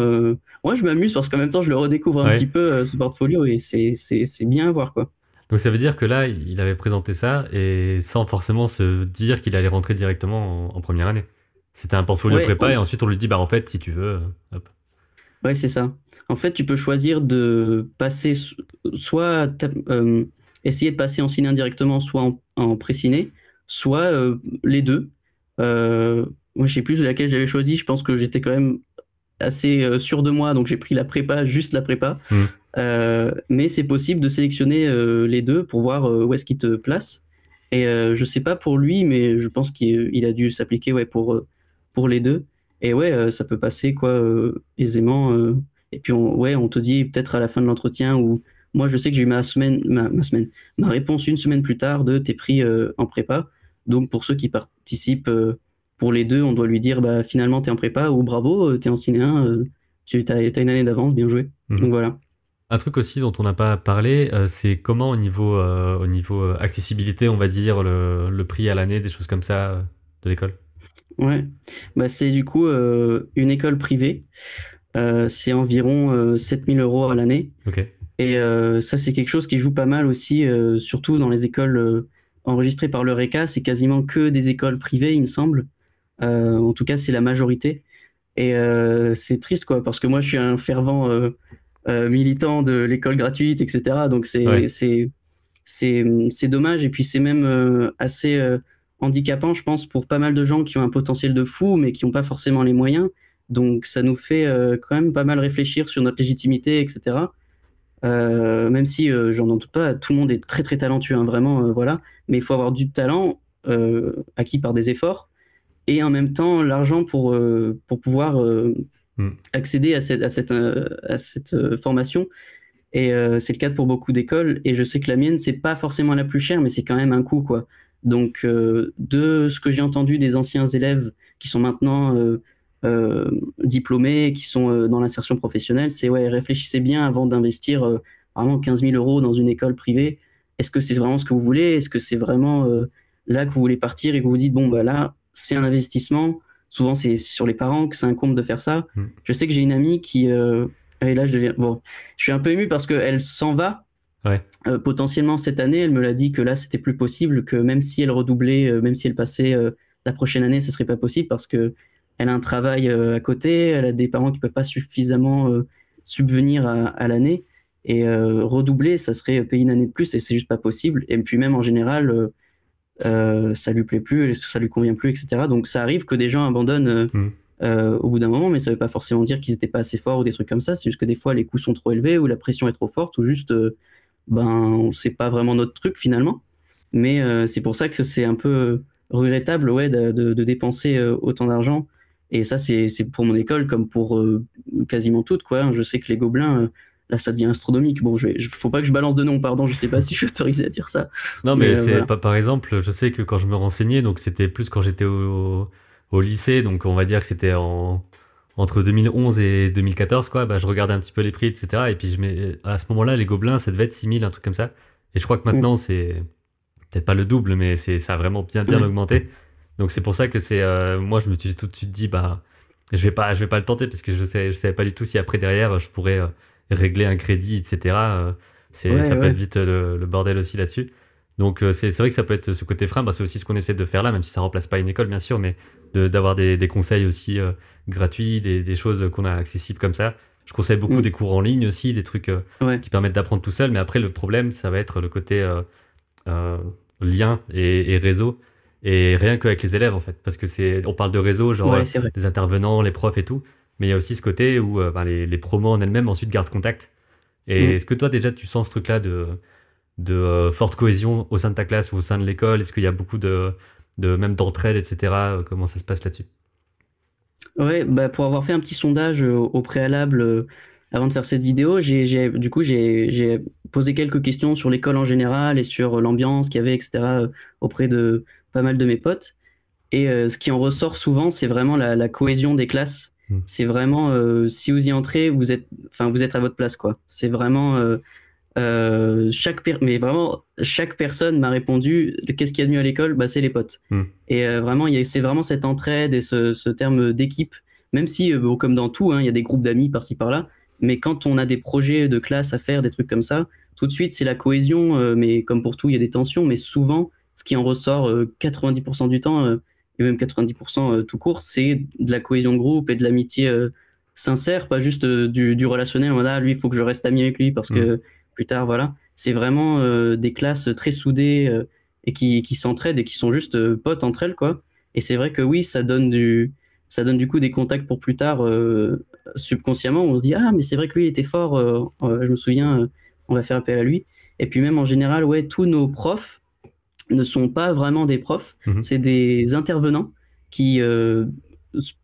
B: Moi, je m'amuse parce qu'en même temps, je le redécouvre un petit
A: Ouais.
B: peu, ce portfolio, et c'est bien à voir, quoi.
A: Donc ça veut dire que là, il avait présenté ça et sans forcément se dire qu'il allait rentrer directement en première année. C'était un portfolio
B: Ouais,
A: prépa et ensuite on lui dit, bah en fait, si tu veux, hop.
B: ouais, c'est ça. En fait, tu peux choisir de passer soit essayer de passer en ciné indirectement, soit en pré-ciné, soit les deux. Moi, je sais plus de laquelle j'avais choisi. Je pense que j'étais quand même assez sûr de moi, donc j'ai pris la prépa, juste la prépa.
A: Hmm.
B: Mais c'est possible de sélectionner les deux pour voir où est-ce qu'il te place. Et je sais pas pour lui, mais je pense qu'il a dû s'appliquer, ouais, pour les deux. Et ouais, ça peut passer quoi aisément. Et puis ouais, on te dit peut-être à la fin de l'entretien ou moi je sais que j'ai eu ma réponse une semaine plus tard de t'es pris en prépa. Donc pour ceux qui participent pour les deux, on doit lui dire bah finalement t'es en prépa ou bravo, t'es en ciné 1, t'as une année d'avance, bien joué. Donc
A: Mhm.
B: voilà.
A: Un truc aussi dont on n'a pas parlé, c'est comment au niveau accessibilité, on va dire, le prix à l'année, des choses comme ça de l'école.
B: Ouais, bah, c'est du coup une école privée. C'est environ 7 000 € à l'année.
A: Ok.
B: Et ça, c'est quelque chose qui joue pas mal aussi, surtout dans les écoles enregistrées par l'Eureka. C'est quasiment que des écoles privées, il me semble. En tout cas, c'est la majorité. Et c'est triste, quoi, parce que moi, je suis un fervent militant de l'école gratuite, etc. Donc,
A: Ouais.
B: c'est dommage. Et puis, c'est même assez handicapant, je pense, pour pas mal de gens qui ont un potentiel de fou, mais qui n'ont pas forcément les moyens. Donc, ça nous fait quand même pas mal réfléchir sur notre légitimité, etc. Même si j'en doute pas, tout le monde est très très talentueux, hein, vraiment, voilà. Mais il faut avoir du talent acquis par des efforts et en même temps l'argent pour pouvoir
A: Hmm.
B: accéder à cette formation. Et c'est le cas pour beaucoup d'écoles. Et je sais que la mienne, c'est pas forcément la plus chère, mais c'est quand même un coût, quoi. Donc, de ce que j'ai entendu des anciens élèves qui sont maintenant diplômés, qui sont dans l'insertion professionnelle, c'est ouais, réfléchissez bien avant d'investir vraiment 15 000 € dans une école privée. Est-ce que c'est vraiment ce que vous voulez? Est-ce que c'est vraiment là que vous voulez partir et que vous vous dites, bon, bah là, c'est un investissement. Souvent, c'est sur les parents que ça incombe de faire ça.
A: Hmm.
B: Je sais que j'ai une amie qui, et là, je deviens, bon, je suis un peu ému parce qu'elle s'en va
A: Ouais.
B: potentiellement cette année. Elle me l'a dit que là, c'était plus possible, que même si elle redoublait, même si elle passait la prochaine année, ce serait pas possible parce que elle a un travail à côté, elle a des parents qui peuvent pas suffisamment subvenir à l'année. Et redoubler, ça serait payer une année de plus et c'est juste pas possible. Et puis même en général, ça lui plaît plus, ça lui convient plus, etc. Donc ça arrive que des gens abandonnent
A: Hmm.
B: au bout d'un moment, mais ça veut pas forcément dire qu'ils étaient pas assez forts ou des trucs comme ça. C'est juste que des fois les coûts sont trop élevés ou la pression est trop forte ou juste ben c'est pas vraiment notre truc finalement. Mais c'est pour ça que c'est un peu regrettable ouais, de dépenser autant d'argent. Et ça, c'est pour mon école comme pour quasiment toutes, quoi, hein. Je sais que les Gobelins, là, ça devient astronomique. Bon, faut pas que je balance de nom, pardon, je sais pas si je suis autorisé à dire ça.
A: Non,
B: Mais
A: mais c'est
B: voilà.
A: pas par exemple, je sais que quand je me renseignais, donc c'était plus quand j'étais au lycée, donc on va dire que c'était entre 2011 et 2014, quoi. Bah, je regardais un petit peu les prix, etc. Et puis à ce moment-là, les Gobelins, ça devait être 6 000, un truc comme ça. Et je crois que maintenant,
B: Mm.
A: c'est peut-être pas le double, mais ça a vraiment bien
B: Ouais.
A: augmenté. Donc c'est pour ça que moi je me suis tout de suite dit, bah, je vais pas le tenter parce que je savais pas du tout si après derrière je pourrais régler un crédit, etc. Ça
B: Ouais,
A: peut être
B: ouais.
A: vite le bordel aussi là-dessus. Donc c'est vrai que ça peut être ce côté frein, bah, c'est aussi ce qu'on essaie de faire là, même si ça remplace pas une école bien sûr, mais d'avoir des conseils aussi gratuits, des choses qu'on a accessibles comme ça. Je conseille beaucoup
B: Mm.
A: des cours en ligne aussi, des trucs
B: Ouais.
A: qui permettent d'apprendre tout seul, mais après le problème ça va être le côté euh, lien et réseau, et rien qu'avec les élèves en fait, parce que on parle de réseau, genre
B: Ouais, c'est vrai.
A: les intervenants, les profs et tout, mais il y a aussi ce côté où ben, les promos en elles-mêmes ensuite gardent contact. Et
B: Mm.
A: est-ce que toi déjà tu sens ce truc-là de forte cohésion au sein de ta classe ou au sein de l'école? Est-ce qu'il y a beaucoup même d'entraide, etc. Comment ça se passe là-dessus?
B: Ouais, bah pour avoir fait un petit sondage au préalable avant de faire cette vidéo, du coup, j'ai posé quelques questions sur l'école en général et sur l'ambiance qu'il y avait, etc., auprès de pas mal de mes potes. Et ce qui en ressort souvent, c'est vraiment la cohésion des classes.
A: Hmm.
B: C'est vraiment, si vous y entrez, vous êtes à votre place, quoi. C'est vraiment, mais vraiment, chaque personne m'a répondu, qu'est-ce qu'il y a de mieux à l'école? Bah, c'est les potes.
A: Hmm.
B: Et vraiment, c'est vraiment cette entraide et ce terme d'équipe, même si, bon, comme dans tout, hein, il y a des groupes d'amis par-ci par-là, mais quand on a des projets de classe à faire, des trucs comme ça, tout de suite, c'est la cohésion, mais comme pour tout, il y a des tensions, mais souvent, ce qui en ressort 90% du temps, et même 90% tout court, c'est de la cohésion de groupe et de l'amitié sincère, pas juste du relationnel, voilà, lui, il faut que je reste ami avec lui parce
A: Hmm.
B: que plus tard, voilà. C'est vraiment des classes très soudées et qui s'entraident et qui sont juste potes entre elles, quoi. Et c'est vrai que oui, ça donne du coup des contacts pour plus tard subconsciemment. On se dit, ah, mais c'est vrai que lui, il était fort, je me souviens, on va faire appel à lui. Et puis même en général, ouais, tous nos profs ne sont pas vraiment des profs,
A: Mhm.
B: c'est des intervenants qui,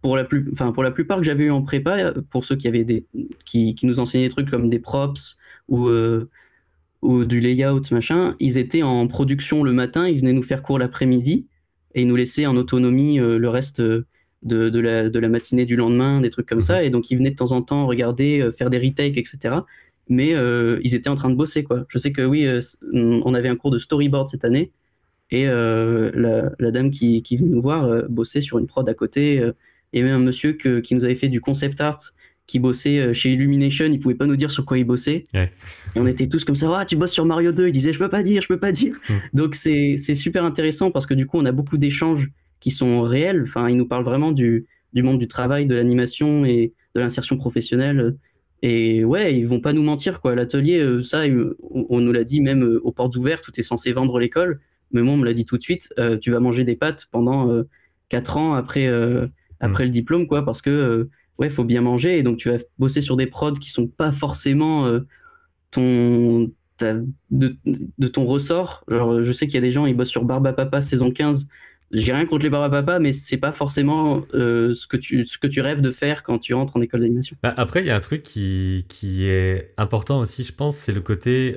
B: pour la plupart que j'avais eu en prépa, pour ceux qui avaient qui nous enseignaient des trucs comme des props ou, ou du layout, machin, ils étaient en production le matin, ils venaient nous faire cours l'après-midi et ils nous laissaient en autonomie le reste de la matinée du lendemain, des trucs comme
A: Mhm.
B: ça. Et donc ils venaient de temps en temps regarder, faire des retakes, etc. Mais ils étaient en train de bosser, quoi. Je sais que oui, on avait un cours de storyboard cette année et la dame qui venait nous voir bossait sur une prod à côté. Il y avait un monsieur qui nous avait fait du concept art qui bossait chez Illumination, il pouvait pas nous dire sur quoi il bossait.
A: Ouais.
B: Et on était tous comme ça, ah, tu bosses sur Mario 2. Il disait, je peux pas dire, je peux pas dire.
A: Hmm.
B: Donc c'est super intéressant parce que du coup, on a beaucoup d'échanges qui sont réels. Enfin, ils nous parlent vraiment du monde du travail, de l'animation et de l'insertion professionnelle. Et ouais, ils vont pas nous mentir, quoi. L'atelier, ça, on nous l'a dit même aux portes ouvertes, tout est censé vendre l'école. Mais moi, on me l'a dit tout de suite, tu vas manger des pâtes pendant 4 ans
A: Hmm.
B: après le diplôme, quoi, parce que ouais, faut bien manger. Et donc, tu vas bosser sur des prods qui sont pas forcément ton, ta- de ton ressort. Genre, je sais qu'il y a des gens, ils bossent sur Barbapapa saison 15. J'ai rien contre les Barbapapa, mais c'est pas forcément ce que tu rêves de faire quand tu entres en école d'animation.
A: Bah, après, il y a un truc qui est important aussi, je pense, c'est le côté.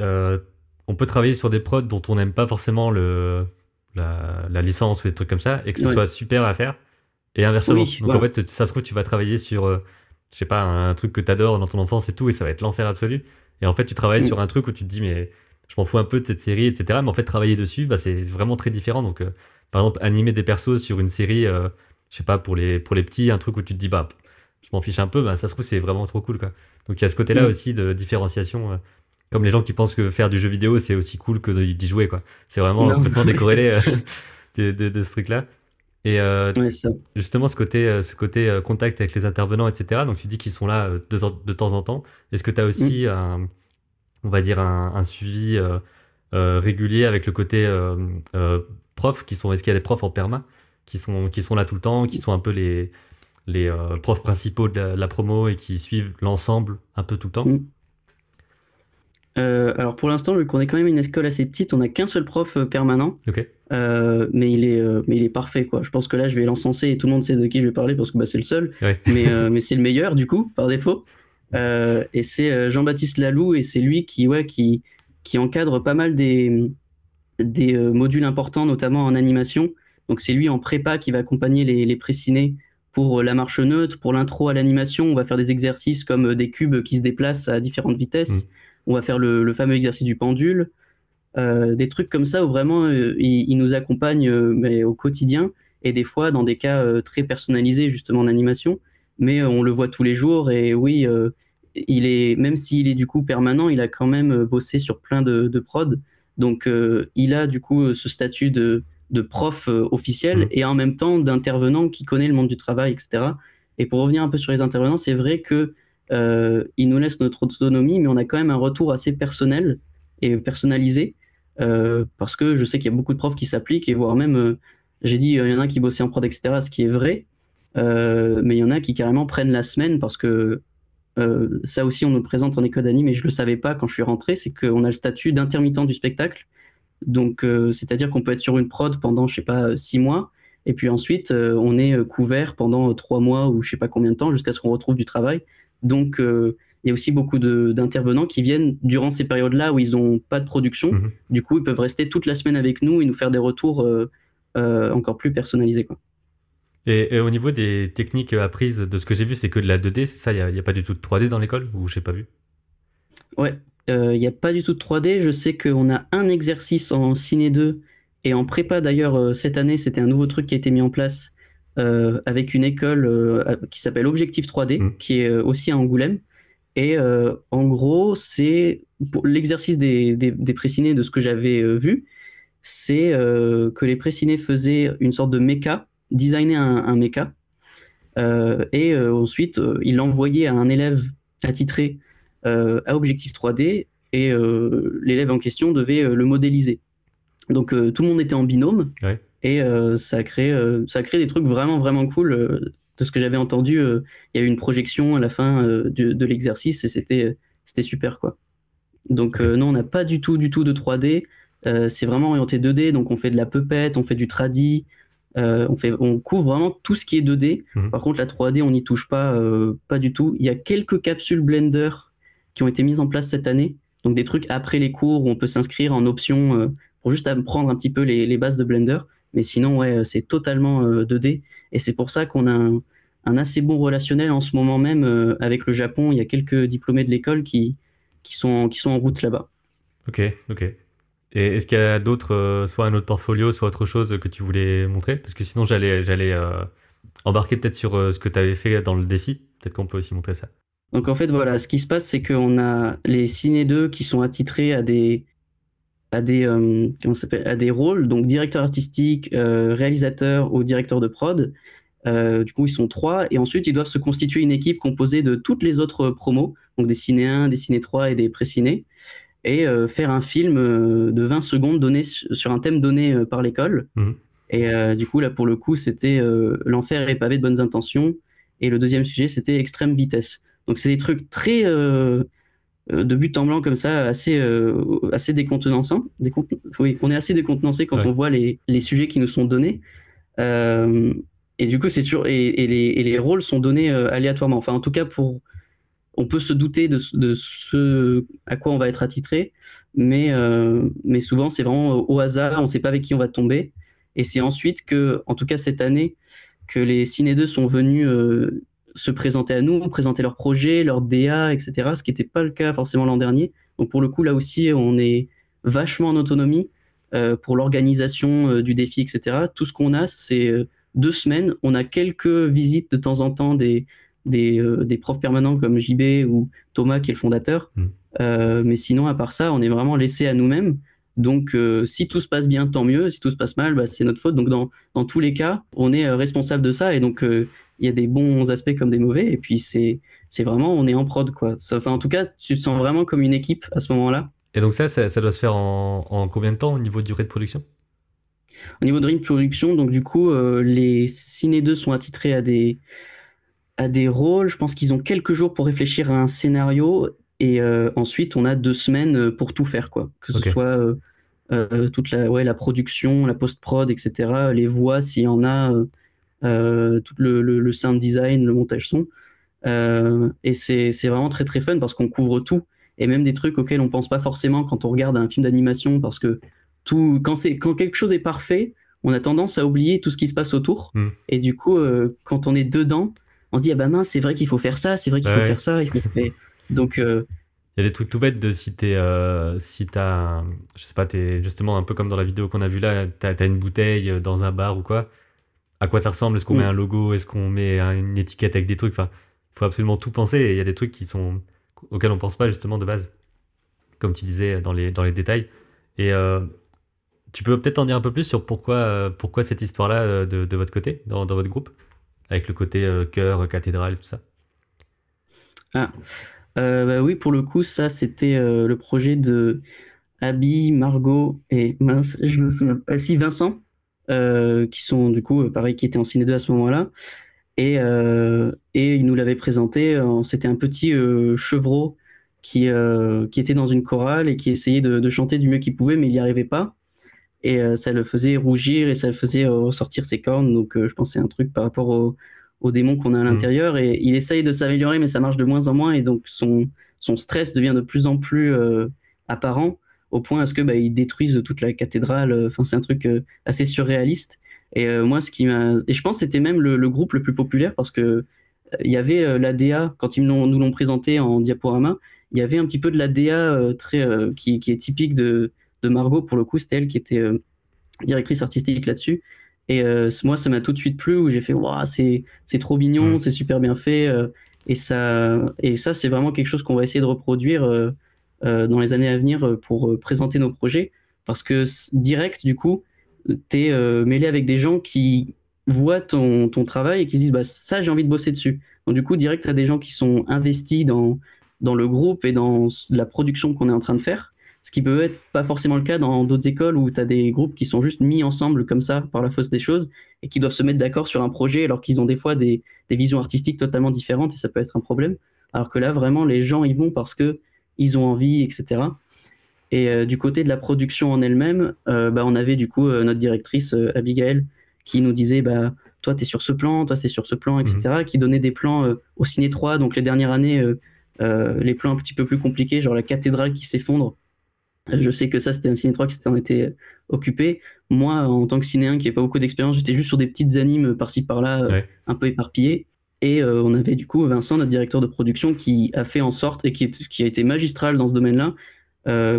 A: On peut travailler sur des prods dont on n'aime pas forcément la licence ou des trucs comme ça, et que ce
B: Ouais.
A: soit super à faire, et inversement.
B: Oui,
A: Donc en
B: voilà.
A: fait, ça se trouve, tu vas travailler sur, je sais pas, un truc que t'adores dans ton enfance et tout, et ça va être l'enfer absolu. Et en fait, tu travailles
B: Mm.
A: sur un truc où tu te dis, mais je m'en fous un peu de cette série, etc. Mais en fait, travailler dessus, bah, c'est vraiment très différent. Donc, par exemple, animer des persos sur une série, je sais pas, pour les petits, un truc où tu te dis, bah, je m'en fiche un peu, bah, ça se trouve, c'est vraiment trop cool, quoi. Donc, il y a ce côté-là
B: Mm.
A: aussi de différenciation, comme les gens qui pensent que faire du jeu vidéo, c'est aussi cool que d'y jouer, quoi. C'est vraiment
B: Non,
A: complètement décorrélé de ce truc-là. Et
B: ouais, c'est ça.
A: justement, ce côté contact avec les intervenants, etc. Donc, tu dis qu'ils sont là de temps en temps. Est-ce que tu as
B: Mm.
A: aussi on va dire, un suivi régulier avec le côté euh, prof, est-ce qu'il y a des profs en perma qui sont là tout le temps, qui sont un peu les profs principaux de la promo et qui suivent l'ensemble un peu tout le temps?
B: Mm. Alors pour l'instant, vu qu'on est quand même une école assez petite, on n'a qu'un seul prof permanent,
A: Ok.
B: mais il est parfait, quoi. Je pense que là, je vais l'encenser et tout le monde sait de qui je vais parler parce que bah, c'est le seul,
A: Ouais.
B: mais c'est le meilleur du coup, par défaut. Et c'est Jean-Baptiste Laloux et c'est lui qui encadre pas mal des modules importants, notamment en animation. Donc c'est lui en prépa qui va accompagner les précinés pour la marche neutre, pour l'intro à l'animation. On va faire des exercices comme des cubes qui se déplacent à différentes
A: Hmm.
B: vitesses. On va faire le fameux exercice du pendule. des trucs comme ça où vraiment ils nous accompagnent mais au quotidien et des fois dans des cas très personnalisés justement en animation, mais on le voit tous les jours et oui, même s'il est du coup permanent, il a quand même bossé sur plein de prod, donc il a du coup ce statut de prof officiel et en même temps d'intervenant qui connaît le monde du travail, etc. Et pour revenir un peu sur les intervenants, c'est vrai que ils nous laissent notre autonomie, mais on a quand même un retour assez personnel et personnalisé, parce que je sais qu'il y a beaucoup de profs qui s'appliquent, et voire même, j'ai dit, il y en a qui bossaient en prod, etc., ce qui est vrai, mais il y en a qui carrément prennent la semaine, parce que ça aussi on nous le présente en école d'anime, mais je le savais pas quand je suis rentré, c'est qu'on a le statut d'intermittent du spectacle, donc c'est-à-dire qu'on peut être sur une prod pendant, je sais pas, 6 mois, et puis ensuite on est couvert pendant 3 mois ou je sais pas combien de temps jusqu'à ce qu'on retrouve du travail. Donc il y a aussi beaucoup d'intervenants qui viennent durant ces périodes-là où ils n'ont pas de production.
A: Mhm.
B: Du coup, ils peuvent rester toute la semaine avec nous et nous faire des retours encore plus personnalisés, quoi.
A: Et au niveau des techniques apprises, de ce que j'ai vu, c'est que de la 2D, c'est ça, il y a pas du tout de 3D dans l'école, ou j'ai pas vu?
B: Ouais, il n'y a pas du tout de 3D. Je sais qu'on a un exercice en Ciné 2 et en prépa d'ailleurs cette année, c'était un nouveau truc qui a été mis en place avec une école qui s'appelle Objectif 3D,
A: Mhm.
B: qui est aussi à Angoulême. Et en gros, c'est pour l'exercice des précinés, de ce que j'avais vu, c'est que les précinés faisaient une sorte de méca, designer un méca, et ensuite ils l'envoyaient à un élève attitré à Objectif 3D, et l'élève en question devait le modéliser. Donc tout le monde était en binôme,
A: Ouais.
B: et ça a créé des trucs vraiment, vraiment cool. De ce que j'avais entendu, il y a eu une projection à la fin de l'exercice, et c'était super, quoi. Donc
A: Ok.
B: non, on n'a pas du tout de 3D. C'est vraiment orienté 2D, donc on fait de la puppet, on fait du tradi, on couvre vraiment tout ce qui est 2D.
A: Mhm.
B: Par contre, la 3D, on n'y touche pas, pas du tout. Il y a quelques capsules Blender qui ont été mises en place cette année, donc des trucs après les cours où on peut s'inscrire en option pour juste apprendre un petit peu les bases de Blender. Mais sinon, ouais, c'est totalement 2D, et c'est pour ça qu'on a un assez bon relationnel en ce moment même avec le Japon. Il y a quelques diplômés de l'école qui sont en route là-bas.
A: Ok, ok. Et est-ce qu'il y a d'autres, soit un autre portfolio, soit autre chose que tu voulais montrer? Parce que sinon, j'allais embarquer peut-être sur ce que tu avais fait dans le défi. Peut-être qu'on peut aussi montrer ça.
B: Donc en fait, voilà, ce qui se passe, c'est qu'on a les Ciné 2 qui sont attitrés à des comment ça s'appelle, à des rôles, donc directeur artistique, réalisateur ou directeur de prod. Du coup, ils sont trois, et ensuite ils doivent se constituer une équipe composée de toutes les autres promos, donc des Ciné 1, des Ciné 3 et des pré-ciné, et faire un film de 20 secondes donné sur un thème donné par l'école.
A: Mhm.
B: Et du coup, là, pour le coup, c'était l'enfer est pavé de bonnes intentions. Et le deuxième sujet, c'était extrême vitesse. Donc, c'est des trucs très de but en blanc comme ça, assez décontenancants. Oui, on est assez décontenancé quand
A: Ouais.
B: on voit les sujets qui nous sont donnés. Euh, et du coup, c'est toujours. Et les rôles sont donnés aléatoirement. Enfin, en tout cas, on peut se douter de ce à quoi on va être attitré, mais souvent c'est vraiment au hasard, on ne sait pas avec qui on va tomber. Et c'est ensuite que, en tout cas cette année, que les Ciné 2 sont venus se présenter à nous, présenter leurs projets, leurs DA, etc., ce qui n'était pas le cas forcément l'an dernier. Donc pour le coup, là aussi, on est vachement en autonomie pour l'organisation du défi, etc. Tout ce qu'on a, c'est 2 semaines. On a quelques visites de temps en temps des profs permanents comme JB ou Thomas qui est le fondateur.
A: Mhm.
B: Mais sinon, à part ça, on est vraiment laissé à nous-mêmes. Donc, si tout se passe bien, tant mieux. Si tout se passe mal, bah, c'est notre faute. Donc, dans tous les cas, on est responsable de ça. Et donc, il y a des bons aspects comme des mauvais. Et puis, c'est vraiment, on est en prod, quoi. Enfin, en tout cas, tu te sens vraiment comme une équipe à ce moment-là.
A: Et donc ça doit se faire en combien de temps au niveau de durée de production?
B: Au niveau de Ring Production, donc du coup, les Ciné 2 sont attitrés à des rôles. Je pense qu'ils ont quelques jours pour réfléchir à un scénario, et ensuite on a 2 semaines pour tout faire, quoi. Que ce
A: Ok.
B: soit toute la production, la post-prod, etc. Les voix s'il y en a, tout le sound design, le montage son. Et c'est vraiment très très fun parce qu'on couvre tout, et même des trucs auxquels on pense pas forcément quand on regarde un film d'animation, parce que quand quelque chose est parfait, on a tendance à oublier tout ce qui se passe autour.
A: Mhm.
B: Et du coup, quand on est dedans, on se dit ah bah mince, c'est vrai qu'il faut faire ça, c'est vrai qu'il
A: Ouais,
B: faut
A: ouais.
B: faire ça, donc
A: Il y a des trucs tout bêtes de si si je sais pas, t'es justement un peu comme dans la vidéo qu'on a vue là, t'as une bouteille dans un bar ou quoi. À quoi ça ressemble? Est-ce qu'on met
B: Mm.
A: un logo? Est-ce qu'on met une étiquette avec des trucs? Enfin, il faut absolument tout penser et il y a des trucs auxquels on pense pas justement de base, comme tu disais dans les détails. Et tu peux peut-être en dire un peu plus sur pourquoi cette histoire-là de votre côté, dans votre groupe, avec le côté chœur, cathédrale, tout ça.
B: Ah, bah oui, pour le coup, ça, c'était le projet de Abby, Margot et mince, je me souviens. Si, Vincent, qui sont du coup, pareil, qui étaient en ciné 2 à ce moment-là. Et il nous l'avait présenté. C'était un petit chevreau qui était dans une chorale et qui essayait de chanter du mieux qu'il pouvait, mais il n'y arrivait pas. Et ça le faisait rougir et ça le faisait ressortir ses cornes. Donc je pense que c'est un truc par rapport aux démons qu'on a à
A: Mhm.
B: l'intérieur. Et il essaye de s'améliorer, mais ça marche de moins en moins. Et donc son stress devient de plus en plus apparent, au point à ce que bah, il détruise toute la cathédrale. Enfin, c'est un truc assez surréaliste. Et moi, ce qui m'a. Et je pense que c'était même le groupe le plus populaire parce que il y avait l'ADA, quand nous l'ont présenté en diaporama, il y avait un petit peu de l'ADA qui est typique de Margot. Pour le coup, c'était elle qui était directrice artistique là-dessus. Et moi, ça m'a tout de suite plu, où j'ai fait, waouh, c'est trop mignon,
A: Mhm.
B: c'est super bien fait. Et ça c'est vraiment quelque chose qu'on va essayer de reproduire dans les années à venir pour présenter nos projets. Parce que direct, du coup, t'es mêlé avec des gens qui voient ton travail et qui se disent, bah, ça, j'ai envie de bosser dessus. Donc, du coup, direct, t'as des gens qui sont investis dans le groupe et dans la production qu'on est en train de faire. Ce qui peut être pas forcément le cas dans d'autres écoles où tu as des groupes qui sont juste mis ensemble comme ça par la force des choses et qui doivent se mettre d'accord sur un projet alors qu'ils ont des fois des visions artistiques totalement différentes et ça peut être un problème. Alors que là, vraiment, les gens y vont parce que ils ont envie, etc. Et du côté de la production en elle-même, bah, on avait du coup notre directrice Abigail qui nous disait bah, toi, tu es sur ce plan, toi, c'est sur ce plan,
A: Mhm.
B: etc. Qui donnait des plans au Ciné 3, donc les dernières années, les plans un petit peu plus compliqués, genre la cathédrale qui s'effondre. Je sais que ça, c'était un ciné 3 qui s'en était occupé. Moi, en tant que cinéen qui n'avait pas beaucoup d'expérience, j'étais juste sur des petites animes par-ci par-là,
A: Ouais.
B: un peu éparpillées. Et on avait du coup Vincent, notre directeur de production, qui a fait en sorte, et qui a été magistral dans ce domaine-là.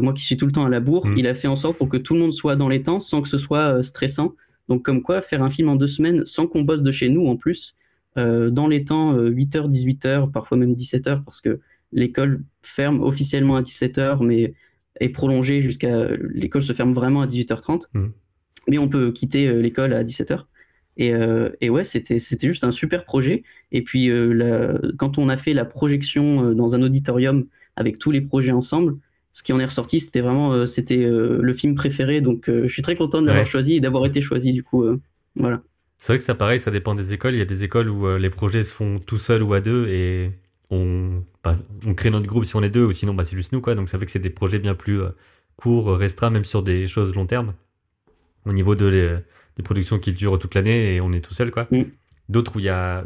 B: Moi qui suis tout le temps à la bourre,
A: Mhm.
B: il a fait en sorte pour que tout le monde soit dans les temps sans que ce soit stressant. Donc comme quoi, faire un film en 2 semaines sans qu'on bosse de chez nous en plus, dans les temps 8h, 18h, parfois même 17h, parce que l'école ferme officiellement à 17h, mais est prolongée jusqu'à... L'école se ferme vraiment à 18h30,
A: Mhm.
B: mais on peut quitter l'école à 17h. Et ouais, c'était juste un super projet. Et puis, quand on a fait la projection dans un auditorium avec tous les projets ensemble, ce qui en est ressorti, c'était le film préféré. Donc, je suis très content de l'avoir
A: Ouais.
B: choisi et d'avoir été choisi, du coup. Voilà.
A: C'est vrai que ça, pareil, ça dépend des écoles. Il y a des écoles où les projets se font tout seuls ou à deux et bah, on crée notre groupe si on est deux ou sinon bah, c'est juste nous, quoi. Donc ça fait que c'est des projets bien plus courts, restreints, même sur des choses long terme. Au niveau des productions qui durent toute l'année et on est tout seul, quoi.
B: Mm.
A: D'autres où il y a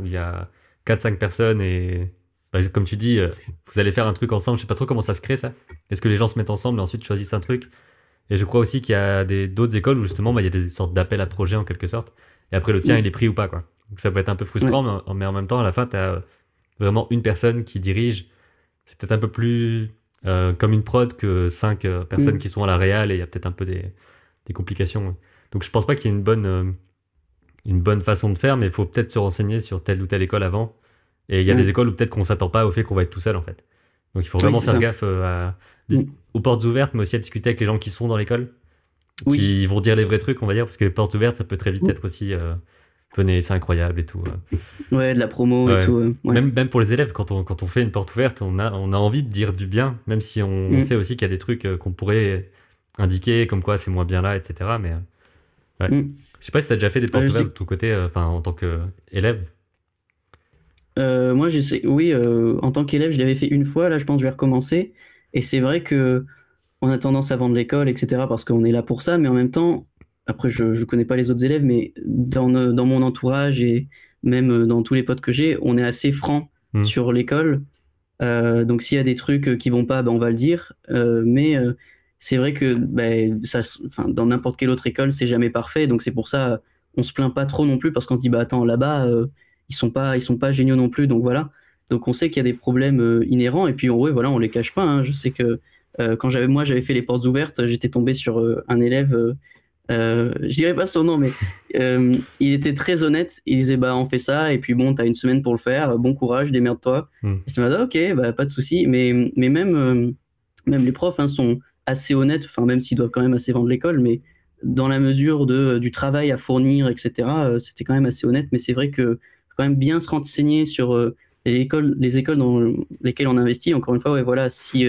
A: 4-5 personnes et bah, comme tu dis, vous allez faire un truc ensemble. Je sais pas trop comment ça se crée, ça. Est-ce que les gens se mettent ensemble et ensuite choisissent un truc? Et je crois aussi qu'il y a d'autres écoles où justement bah, il y a des sortes d'appels à projets en quelque sorte. Et après le tien il
B: Mm.
A: est pris ou pas, quoi. Donc ça peut être un peu
B: Ouais.
A: frustrant, mais en même temps à la fin tu as vraiment une personne qui dirige. C'est peut-être un peu plus comme une prod que 5 personnes
B: Mm.
A: qui sont à la réal et il y a peut-être un peu des complications. Ouais. Donc je pense pas qu'il y ait une bonne façon de faire, mais il faut peut-être se renseigner sur telle ou telle école avant. Et il y a des
B: Ouais.
A: écoles où peut-être qu'on s'attend pas au fait qu'on va être tout seul en fait. Donc il faut
B: Oui,
A: vraiment
B: c'est
A: faire
B: ça.
A: gaffe
B: Mm.
A: aux portes ouvertes, mais aussi à discuter avec les gens qui sont dans l'école,
B: Oui.
A: qui vont dire les vrais trucs, on va dire, parce que les portes ouvertes, ça peut très vite être aussi venez, c'est incroyable et tout.
B: Ouais, de la promo et
A: Ouais.
B: tout. Ouais.
A: Même pour les élèves, quand on fait une porte ouverte, on a envie de dire du bien, même si on
B: Mm.
A: sait aussi qu'il y a des trucs qu'on pourrait indiquer, comme quoi c'est moins bien là, etc. Mais ouais.
B: Mm.
A: Je sais pas si t'as déjà fait des
B: Je
A: portes ouvertes
B: sais.
A: de ton côté, enfin en tant qu'élève.
B: Moi, oui, en tant qu'élève, je l'avais fait une fois. Là, je pense que je vais recommencer. Et c'est vrai que on a tendance à vendre l'école, etc., parce qu'on est là pour ça. Mais en même temps, après, je ne connais pas les autres élèves, mais dans mon entourage et même dans tous les potes que j'ai, on est assez franc
A: Hmm.
B: sur l'école. Donc, s'il y a des trucs qui vont pas, ben, on va le dire. Mais c'est vrai que ben, enfin, dans n'importe quelle autre école, c'est jamais parfait. Donc, c'est pour ça, on se plaint pas trop non plus, parce qu'on se dit, bah attends, là-bas, ils sont pas géniaux non plus. Donc voilà. Donc on sait qu'il y a des problèmes inhérents et puis ouais, voilà, on les cache pas, hein. Je sais que quand j'avais fait les portes ouvertes, j'étais tombé sur un élève, je dirais pas son nom, mais il était très honnête. Il disait bah on fait ça et puis bon, t'as une semaine pour le faire, bon courage, démerde-toi.
A: Mm.
B: Et je me dis ok, bah pas de souci. Mais même les profs, hein, sont assez honnêtes, enfin même s'ils doivent quand même assez vendre l'école, mais dans la mesure du travail à fournir, etc. C'était quand même assez honnête. Mais c'est vrai que faut quand même bien se renseigner sur les écoles dans lesquelles on investit. Encore une fois, ouais, voilà, si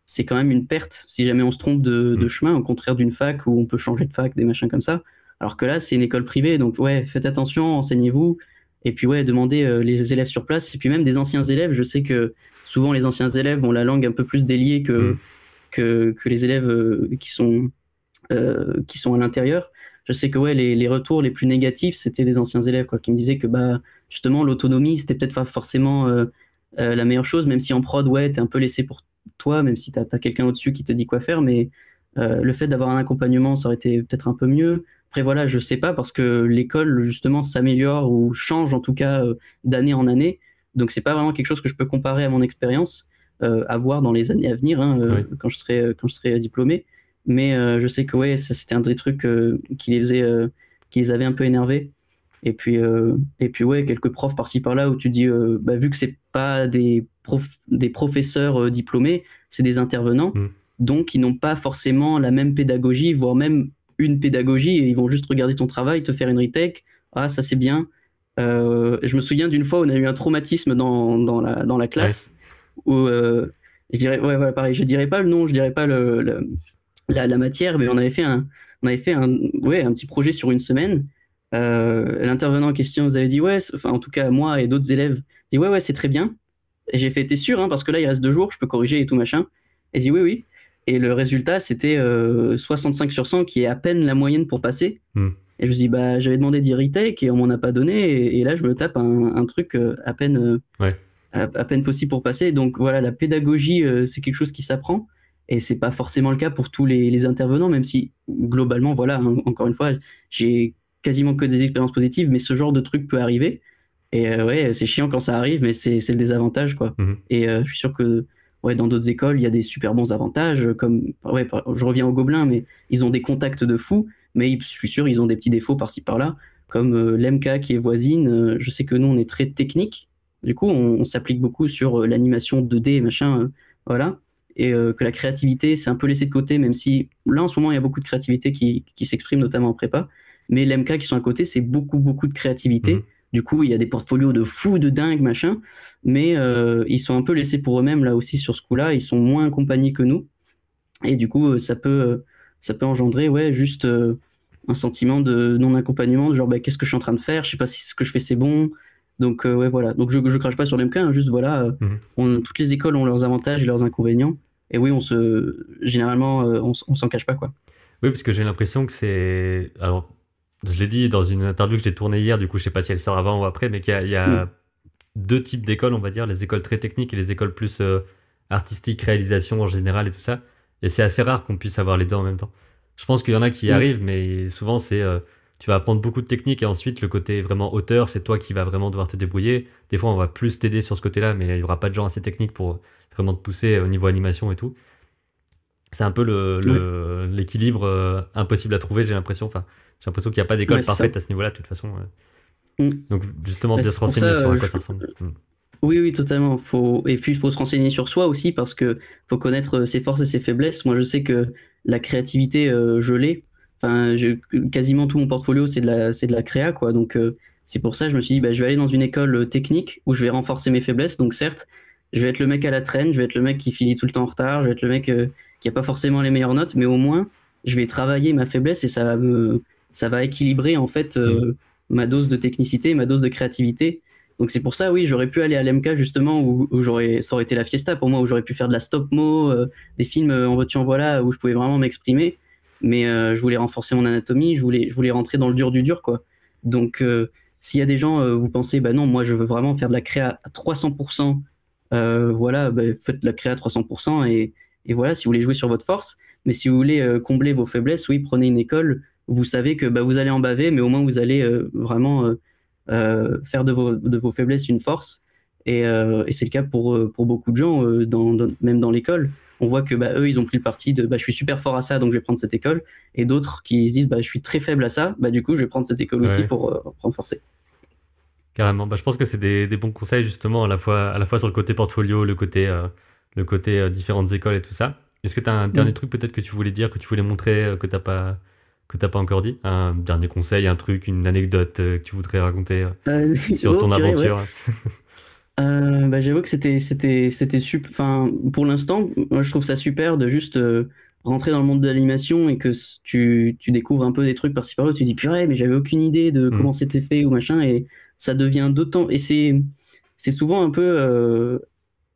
B: c'est quand même une perte si jamais on se trompe de chemin, au contraire d'une fac où on peut changer de fac, des machins comme ça. Alors que là, c'est une école privée, donc ouais, faites attention, enseignez-vous. Et puis ouais, demandez les élèves sur place. Et puis même des anciens élèves, je sais que souvent les anciens élèves ont la langue un peu plus déliée que les élèves qui sont à l'intérieur. Je sais que ouais, les retours les plus négatifs, c'était des anciens élèves quoi, qui me disaient que bah, justement l'autonomie, c'était peut-être pas forcément la meilleure chose, même si en prod, ouais, t'es un peu laissé pour toi, même si t'as quelqu'un au-dessus qui te dit quoi faire, mais le fait d'avoir un accompagnement, ça aurait été peut-être un peu mieux. Après voilà, je sais pas parce que l'école justement s'améliore ou change en tout cas d'année en année, donc c'est pas vraiment quelque chose que je peux comparer à mon expérience à voir dans les années à venir, hein,
A: Oui.
B: quand je serai diplômé. Mais je sais que ouais, ça c'était un des trucs qui les avait un peu énervés. Et puis ouais, quelques profs par-ci par-là où tu dis, bah, vu que c'est pas des professeurs diplômés, c'est des intervenants,
A: Mm.
B: donc ils n'ont pas forcément la même pédagogie, voire même une pédagogie, et ils vont juste regarder ton travail, te faire une retake. Ah, ça c'est bien. Je me souviens d'une fois où on a eu un traumatisme dans la
A: Ouais.
B: classe où je dirais, ouais, voilà, pareil, je dirais pas le nom, je dirais pas la matière, mais on avait fait ouais, un petit projet sur une semaine. L'intervenant en question nous avait dit ouais, enfin en tout cas moi et d'autres élèves dit ouais c'est très bien. Et j'ai fait t'es sûr hein, parce que là il reste 2 jours, je peux corriger et tout machin. Et dit oui oui. Et le résultat c'était 65 sur 100 qui est à peine la moyenne pour passer.
A: Mm.
B: Et je me dis bah j'avais demandé d'y retake et on m'en a pas donné et là je me tape un truc
A: Ouais.
B: à peine possible pour passer. Donc voilà, la pédagogie, c'est quelque chose qui s'apprend. Et c'est pas forcément le cas pour tous les intervenants, même si globalement, voilà, hein, encore une fois, j'ai quasiment que des expériences positives, mais ce genre de truc peut arriver. Et ouais, c'est chiant quand ça arrive, mais c'est le désavantage, quoi.
A: Mhm.
B: Et je suis sûr que ouais, dans d'autres écoles, il y a des super bons avantages, comme, ouais, je reviens au Gobelin, mais ils ont des contacts de fous, mais je suis sûr, ils ont des petits défauts par-ci par-là, comme l'MK qui est voisine. Je sais que nous, on est très technique, du coup, on s'applique beaucoup sur l'animation 2D et machin, voilà. Et que la créativité, c'est un peu laissé de côté, même si là, en ce moment, il y a beaucoup de créativité qui s'exprime, notamment en prépa. Mais l'MK qui sont à côté, c'est beaucoup de
A: Mhm.
B: créativité. Du coup, il y a des portfolios de fous, de dingue, machin. Mais ils sont un peu laissés pour eux-mêmes, là aussi, sur ce coup-là. Ils sont moins accompagnés que nous. Et du coup, ça peut engendrer, ouais, juste un sentiment de non-accompagnement, genre, bah, qu'est-ce que je suis en train de faire? Je sais pas si ce que je fais, c'est bon. Donc, ouais, voilà. Donc, je crache pas sur l'MK, hein, juste, voilà,
A: Mhm.
B: toutes les écoles ont leurs avantages et leurs inconvénients. Et oui, généralement, on s'en cache pas, quoi.
A: Oui, parce que j'ai l'impression que c'est. Alors, je l'ai dit dans une interview que j'ai tournée hier, du coup, je sais pas si elle sort avant ou après, mais qu'il y
B: Mm.
A: a deux types d'écoles, on va dire, les écoles très techniques et les écoles plus artistiques, réalisation en général et tout ça. Et c'est assez rare qu'on puisse avoir les deux en même temps. Je pense qu'il y en a qui y
B: Mm.
A: arrivent, mais souvent c'est tu vas apprendre beaucoup de techniques et ensuite le côté vraiment auteur, c'est toi qui vas vraiment devoir te débrouiller. Des fois, on va plus t'aider sur ce côté-là, mais il y aura pas de gens assez techniques pour vraiment te pousser au niveau animation et tout. C'est un peu
B: Ouais,
A: l'équilibre impossible à trouver, j'ai l'impression. Enfin, j'ai l'impression qu'il n'y a pas
B: ouais,
A: d'école
B: c'est ça.
A: parfaite à ce niveau-là, de toute façon.
B: Mm.
A: Donc, justement,
B: Bah,
A: bien se
B: c'est pour ça,
A: renseigner sur à quoi ça ressemble. Mm.
B: oui, oui, totalement. Et puis, il faut se renseigner sur soi aussi parce que faut connaître ses forces et ses faiblesses. Moi, je sais que la créativité, je l'ai. Enfin, quasiment tout mon portfolio, c'est de la créa, quoi. Donc, c'est pour ça que je me suis dit, bah, je vais aller dans une école technique où je vais renforcer mes faiblesses. Donc, certes, je vais être le mec à la traîne, je vais être le mec qui finit tout le temps en retard, je vais être le mec qui a pas forcément les meilleures notes, mais au moins, je vais travailler ma faiblesse et ça va équilibrer, en fait,
A: Mm.
B: ma dose de technicité, ma dose de créativité. Donc c'est pour ça, oui, j'aurais pu aller à l'MK justement où ça aurait été la fiesta pour moi, où j'aurais pu faire de la stop-mo, des films en voiture en voilà, où je pouvais vraiment m'exprimer. Mais je voulais renforcer mon anatomie, je voulais rentrer dans le dur du dur, quoi. Donc s'il y a des gens, vous pensez, bah non, moi je veux vraiment faire de la créa à 300%, voilà, bah, faites de la créa à 300% et voilà, si vous voulez jouer sur votre force. Mais si vous voulez combler vos faiblesses, oui, prenez une école. Vous savez que bah, vous allez en baver, mais au moins vous allez vraiment faire de vos faiblesses une force. Et c'est le cas pour beaucoup de gens, même dans l'école. On voit que bah, eux, ils ont pris le parti de bah, je suis super fort à ça, donc je vais prendre cette école. Et d'autres qui se disent bah, je suis très faible à ça, bah, du coup, je vais prendre cette école aussi
A: Ouais,
B: pour renforcer.
A: carrément. Bah, je pense que c'est des bons conseils justement à la fois sur le côté portfolio, le côté différentes écoles et tout ça. Est-ce que tu as un dernier
B: Mm.
A: truc peut-être que tu voulais dire, que tu voulais montrer, que t'as pas encore dit? Un dernier conseil, un truc, une anecdote que tu voudrais raconter sur
B: Oh,
A: ton
B: purée, ouais.
A: aventure?
B: Bah, j'avoue que c'était super. Enfin, pour l'instant, moi je trouve ça super de juste rentrer dans le monde de l'animation et que tu découvres un peu des trucs par-ci par-là. Tu dis purée, mais j'avais aucune idée de
A: Hmm.
B: comment c'était fait ou machin, et ça devient d'autant. Et c'est souvent un peu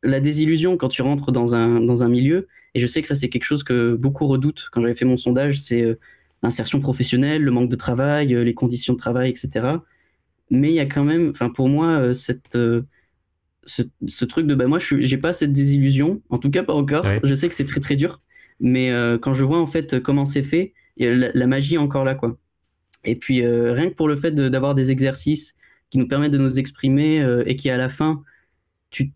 B: la désillusion quand tu rentres dans un milieu. Et je sais que ça c'est quelque chose que beaucoup redoutent quand j'avais fait mon sondage, c'est l'insertion professionnelle, le manque de travail, les conditions de travail, etc. Mais il y a quand même, enfin pour moi, ce truc de bah moi j'ai pas cette désillusion, en tout cas pas encore.
A: Ouais.
B: Je sais que c'est très très dur, mais quand je vois en fait comment c'est fait, la magie est encore là quoi. Et puis rien que pour le fait d'avoir des exercices qui nous permettent de nous exprimer et qui à la fin tu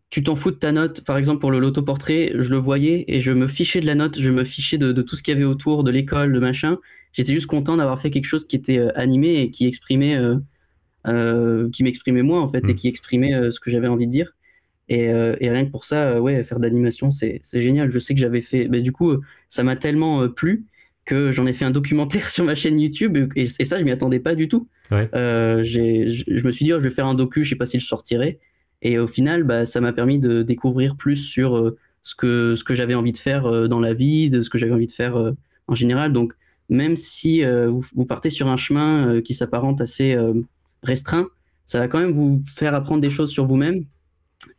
B: tu t'en fous de ta note. Par exemple pour l'autoportrait, je le voyais et je me fichais de la note, je me fichais de tout ce qu'il y avait autour, de l'école, de machin. J'étais juste content d'avoir fait quelque chose qui était animé et qui m'exprimait moi en fait et
A: Hmm.
B: qui exprimait ce que j'avais envie de dire. Et rien que pour ça, ouais, faire de l'animation, c'est génial. Je sais que j'avais fait, bah, du coup, ça m'a tellement plu que j'en ai fait un documentaire sur ma chaîne YouTube et ça, je m'y attendais pas du tout.
A: Ouais.
B: Je me suis dit, oh, je vais faire un docu, je sais pas si je sortirai. Et au final, bah, ça m'a permis de découvrir plus sur ce que j'avais envie de faire dans la vie, de ce que j'avais envie de faire en général. Donc, même si vous partez sur un chemin qui s'apparente assez restreint, ça va quand même vous faire apprendre des choses sur vous-même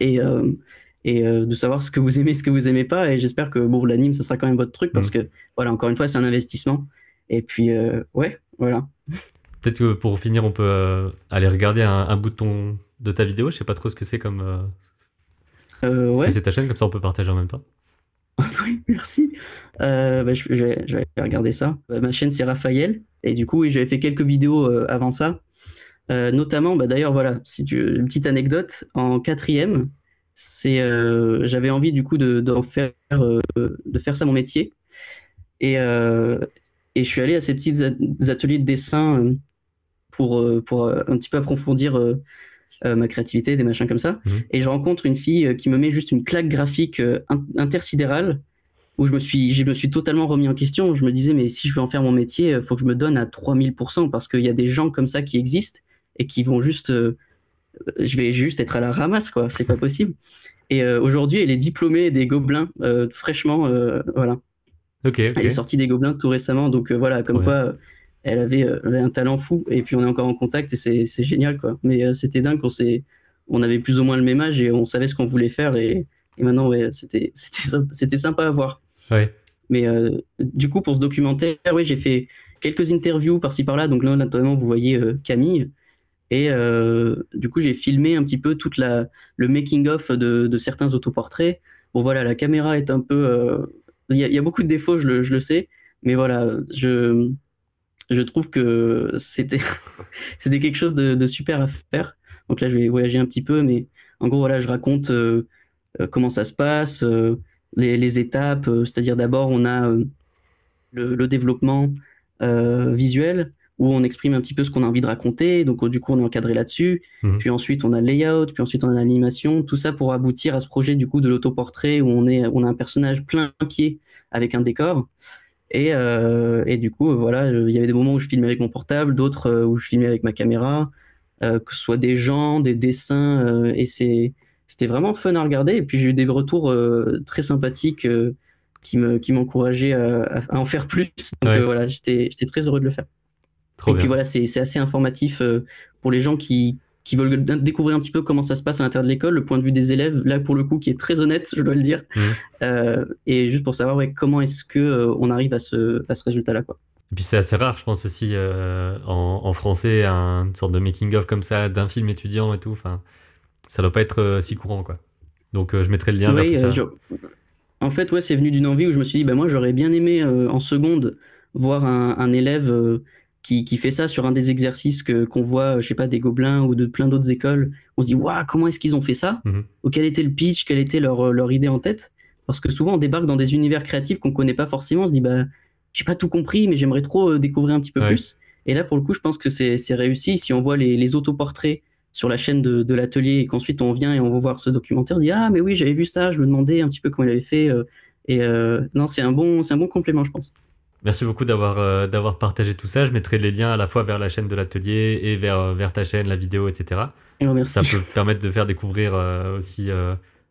B: et, de savoir ce que vous aimez, ce que vous aimez pas. Et j'espère que bon, l'anime, ça sera quand même votre truc
A: Hmm.
B: parce que, voilà, encore une fois, c'est un investissement. Et puis, ouais, voilà.
A: Peut-être que pour finir, on peut aller regarder un bout de ta vidéo. Je sais pas trop ce que c'est comme. Ce que
B: Ouais,
A: c'est ta chaîne, comme ça on peut partager en même temps.
B: oui, merci. Bah, je vais regarder ça. Ma chaîne, c'est Raphaël. Et du coup, oui, j'avais fait quelques vidéos avant ça. Notamment, bah, d'ailleurs, voilà, si une petite anecdote, en quatrième, j'avais envie du coup de faire ça mon métier. Et, euh, et je suis allé à ces petits ateliers de dessin pour un petit peu approfondir ma créativité, des machins comme ça.
A: Mhm.
B: Et je rencontre une fille qui me met juste une claque graphique intersidérale où je me suis totalement remis en question. Je me disais, mais si je veux en faire mon métier, il faut que je me donne à 3000% parce qu'il y a des gens comme ça qui existent et qui vont juste, je vais juste être à la ramasse, quoi. C'est pas possible. Et aujourd'hui, elle est diplômée des Gobelins, fraîchement, voilà.
A: Ok,
B: Elle est
A: ok.
B: sortie des Gobelins tout récemment, donc voilà,
A: Trop
B: comme
A: bien.
B: quoi elle avait un talent fou. Et puis on est encore en contact et c'est génial, quoi. Mais c'était dingue, on avait plus ou moins le même âge et on savait ce qu'on voulait faire. Et maintenant, ouais, c'était sympa à voir.
A: Ouais.
B: Mais du coup, pour ce documentaire, oui, j'ai fait quelques interviews par-ci par-là. Donc là, notamment, vous voyez Camille. Et du coup, j'ai filmé un petit peu le making-of de certains autoportraits. Bon, voilà, la caméra est un peu. Il y a beaucoup de défauts, je le sais. Mais voilà, je trouve que c'était quelque chose de super à faire. Donc là, je vais voyager un petit peu. Mais en gros, voilà, je raconte comment ça se passe, les étapes. C'est-à-dire, d'abord, on a le développement visuel, où on exprime un petit peu ce qu'on a envie de raconter. Donc, du coup, on est encadré là-dessus.
A: Mhm.
B: Puis ensuite, on a le layout, puis ensuite, on a l'animation. Tout ça pour aboutir à ce projet, du coup, de l'autoportrait, où on a un personnage plein pied avec un décor. Et du coup, voilà, il y avait des moments où je filmais avec mon portable, d'autres où je filmais avec ma caméra, que ce soit des gens, des dessins, et c'était vraiment fun à regarder. Et puis j'ai eu des retours très sympathiques qui m'encourageaient à en faire plus. Donc
A: Ouais.
B: voilà, j'étais très heureux de le faire.
A: Trop
B: Et puis
A: bien.
B: voilà, c'est assez informatif pour les gens qui veulent découvrir un petit peu comment ça se passe à l'intérieur de l'école, le point de vue des élèves, là pour le coup, qui est très honnête, je dois le dire.
A: Mhm.
B: Et juste pour savoir ouais, comment est-ce que on arrive à ce résultat-là, quoi.
A: Et puis c'est assez rare, je pense aussi, en français, une sorte de making-of comme ça, d'un film étudiant et tout. Enfin, ça doit pas être si courant, quoi. Donc je mettrai le lien vers tout
B: Oui,
A: ça.
B: en fait, ouais, c'est venu d'une envie où je me suis dit, bah, moi, j'aurais bien aimé en seconde voir un élève qui fait ça sur un des exercices qu'on voit, je sais pas, des Gobelins ou de plein d'autres écoles. On se dit, waouh, comment est-ce qu'ils ont fait ça? Ou quel était le pitch, quelle était leur idée en tête? Parce que souvent, on débarque dans des univers créatifs qu'on connaît pas forcément. On se dit, bah, j'ai pas tout compris, mais j'aimerais trop découvrir un petit peu plus. Et là, pour le coup, je pense que c'est réussi. Si on voit les autoportraits sur la chaîne de l'atelier et qu'ensuite on vient et on va voir ce documentaire, on se dit, ah, mais oui, j'avais vu ça, je me demandais un petit peu comment il avait fait. Non, c'est un bon complément, je pense.
A: Merci beaucoup d'avoir partagé tout ça. Je mettrai les liens à la fois vers la chaîne de l'atelier et vers ta chaîne, la vidéo, etc.
B: Oh, merci.
A: Ça peut permettre de faire découvrir aussi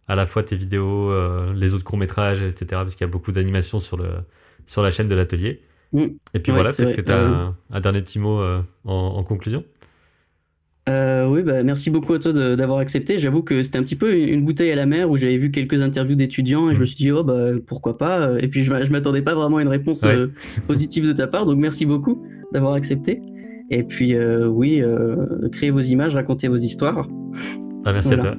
A: à la fois tes vidéos, les autres courts-métrages, etc. Parce qu'il y a beaucoup d'animations sur la chaîne de l'atelier. Et puis voilà, peut-être que tu as un dernier petit mot en conclusion.
B: Oui, bah, merci beaucoup à toi d'avoir accepté. J'avoue que c'était un petit peu une bouteille à la mer où j'avais vu quelques interviews d'étudiants et je me suis dit, oh, bah, pourquoi pas. Et puis, je m'attendais pas vraiment à une réponse positive de ta part. Donc, merci beaucoup d'avoir accepté. Et puis, oui, créez vos images, racontez vos histoires.
A: Merci à toi.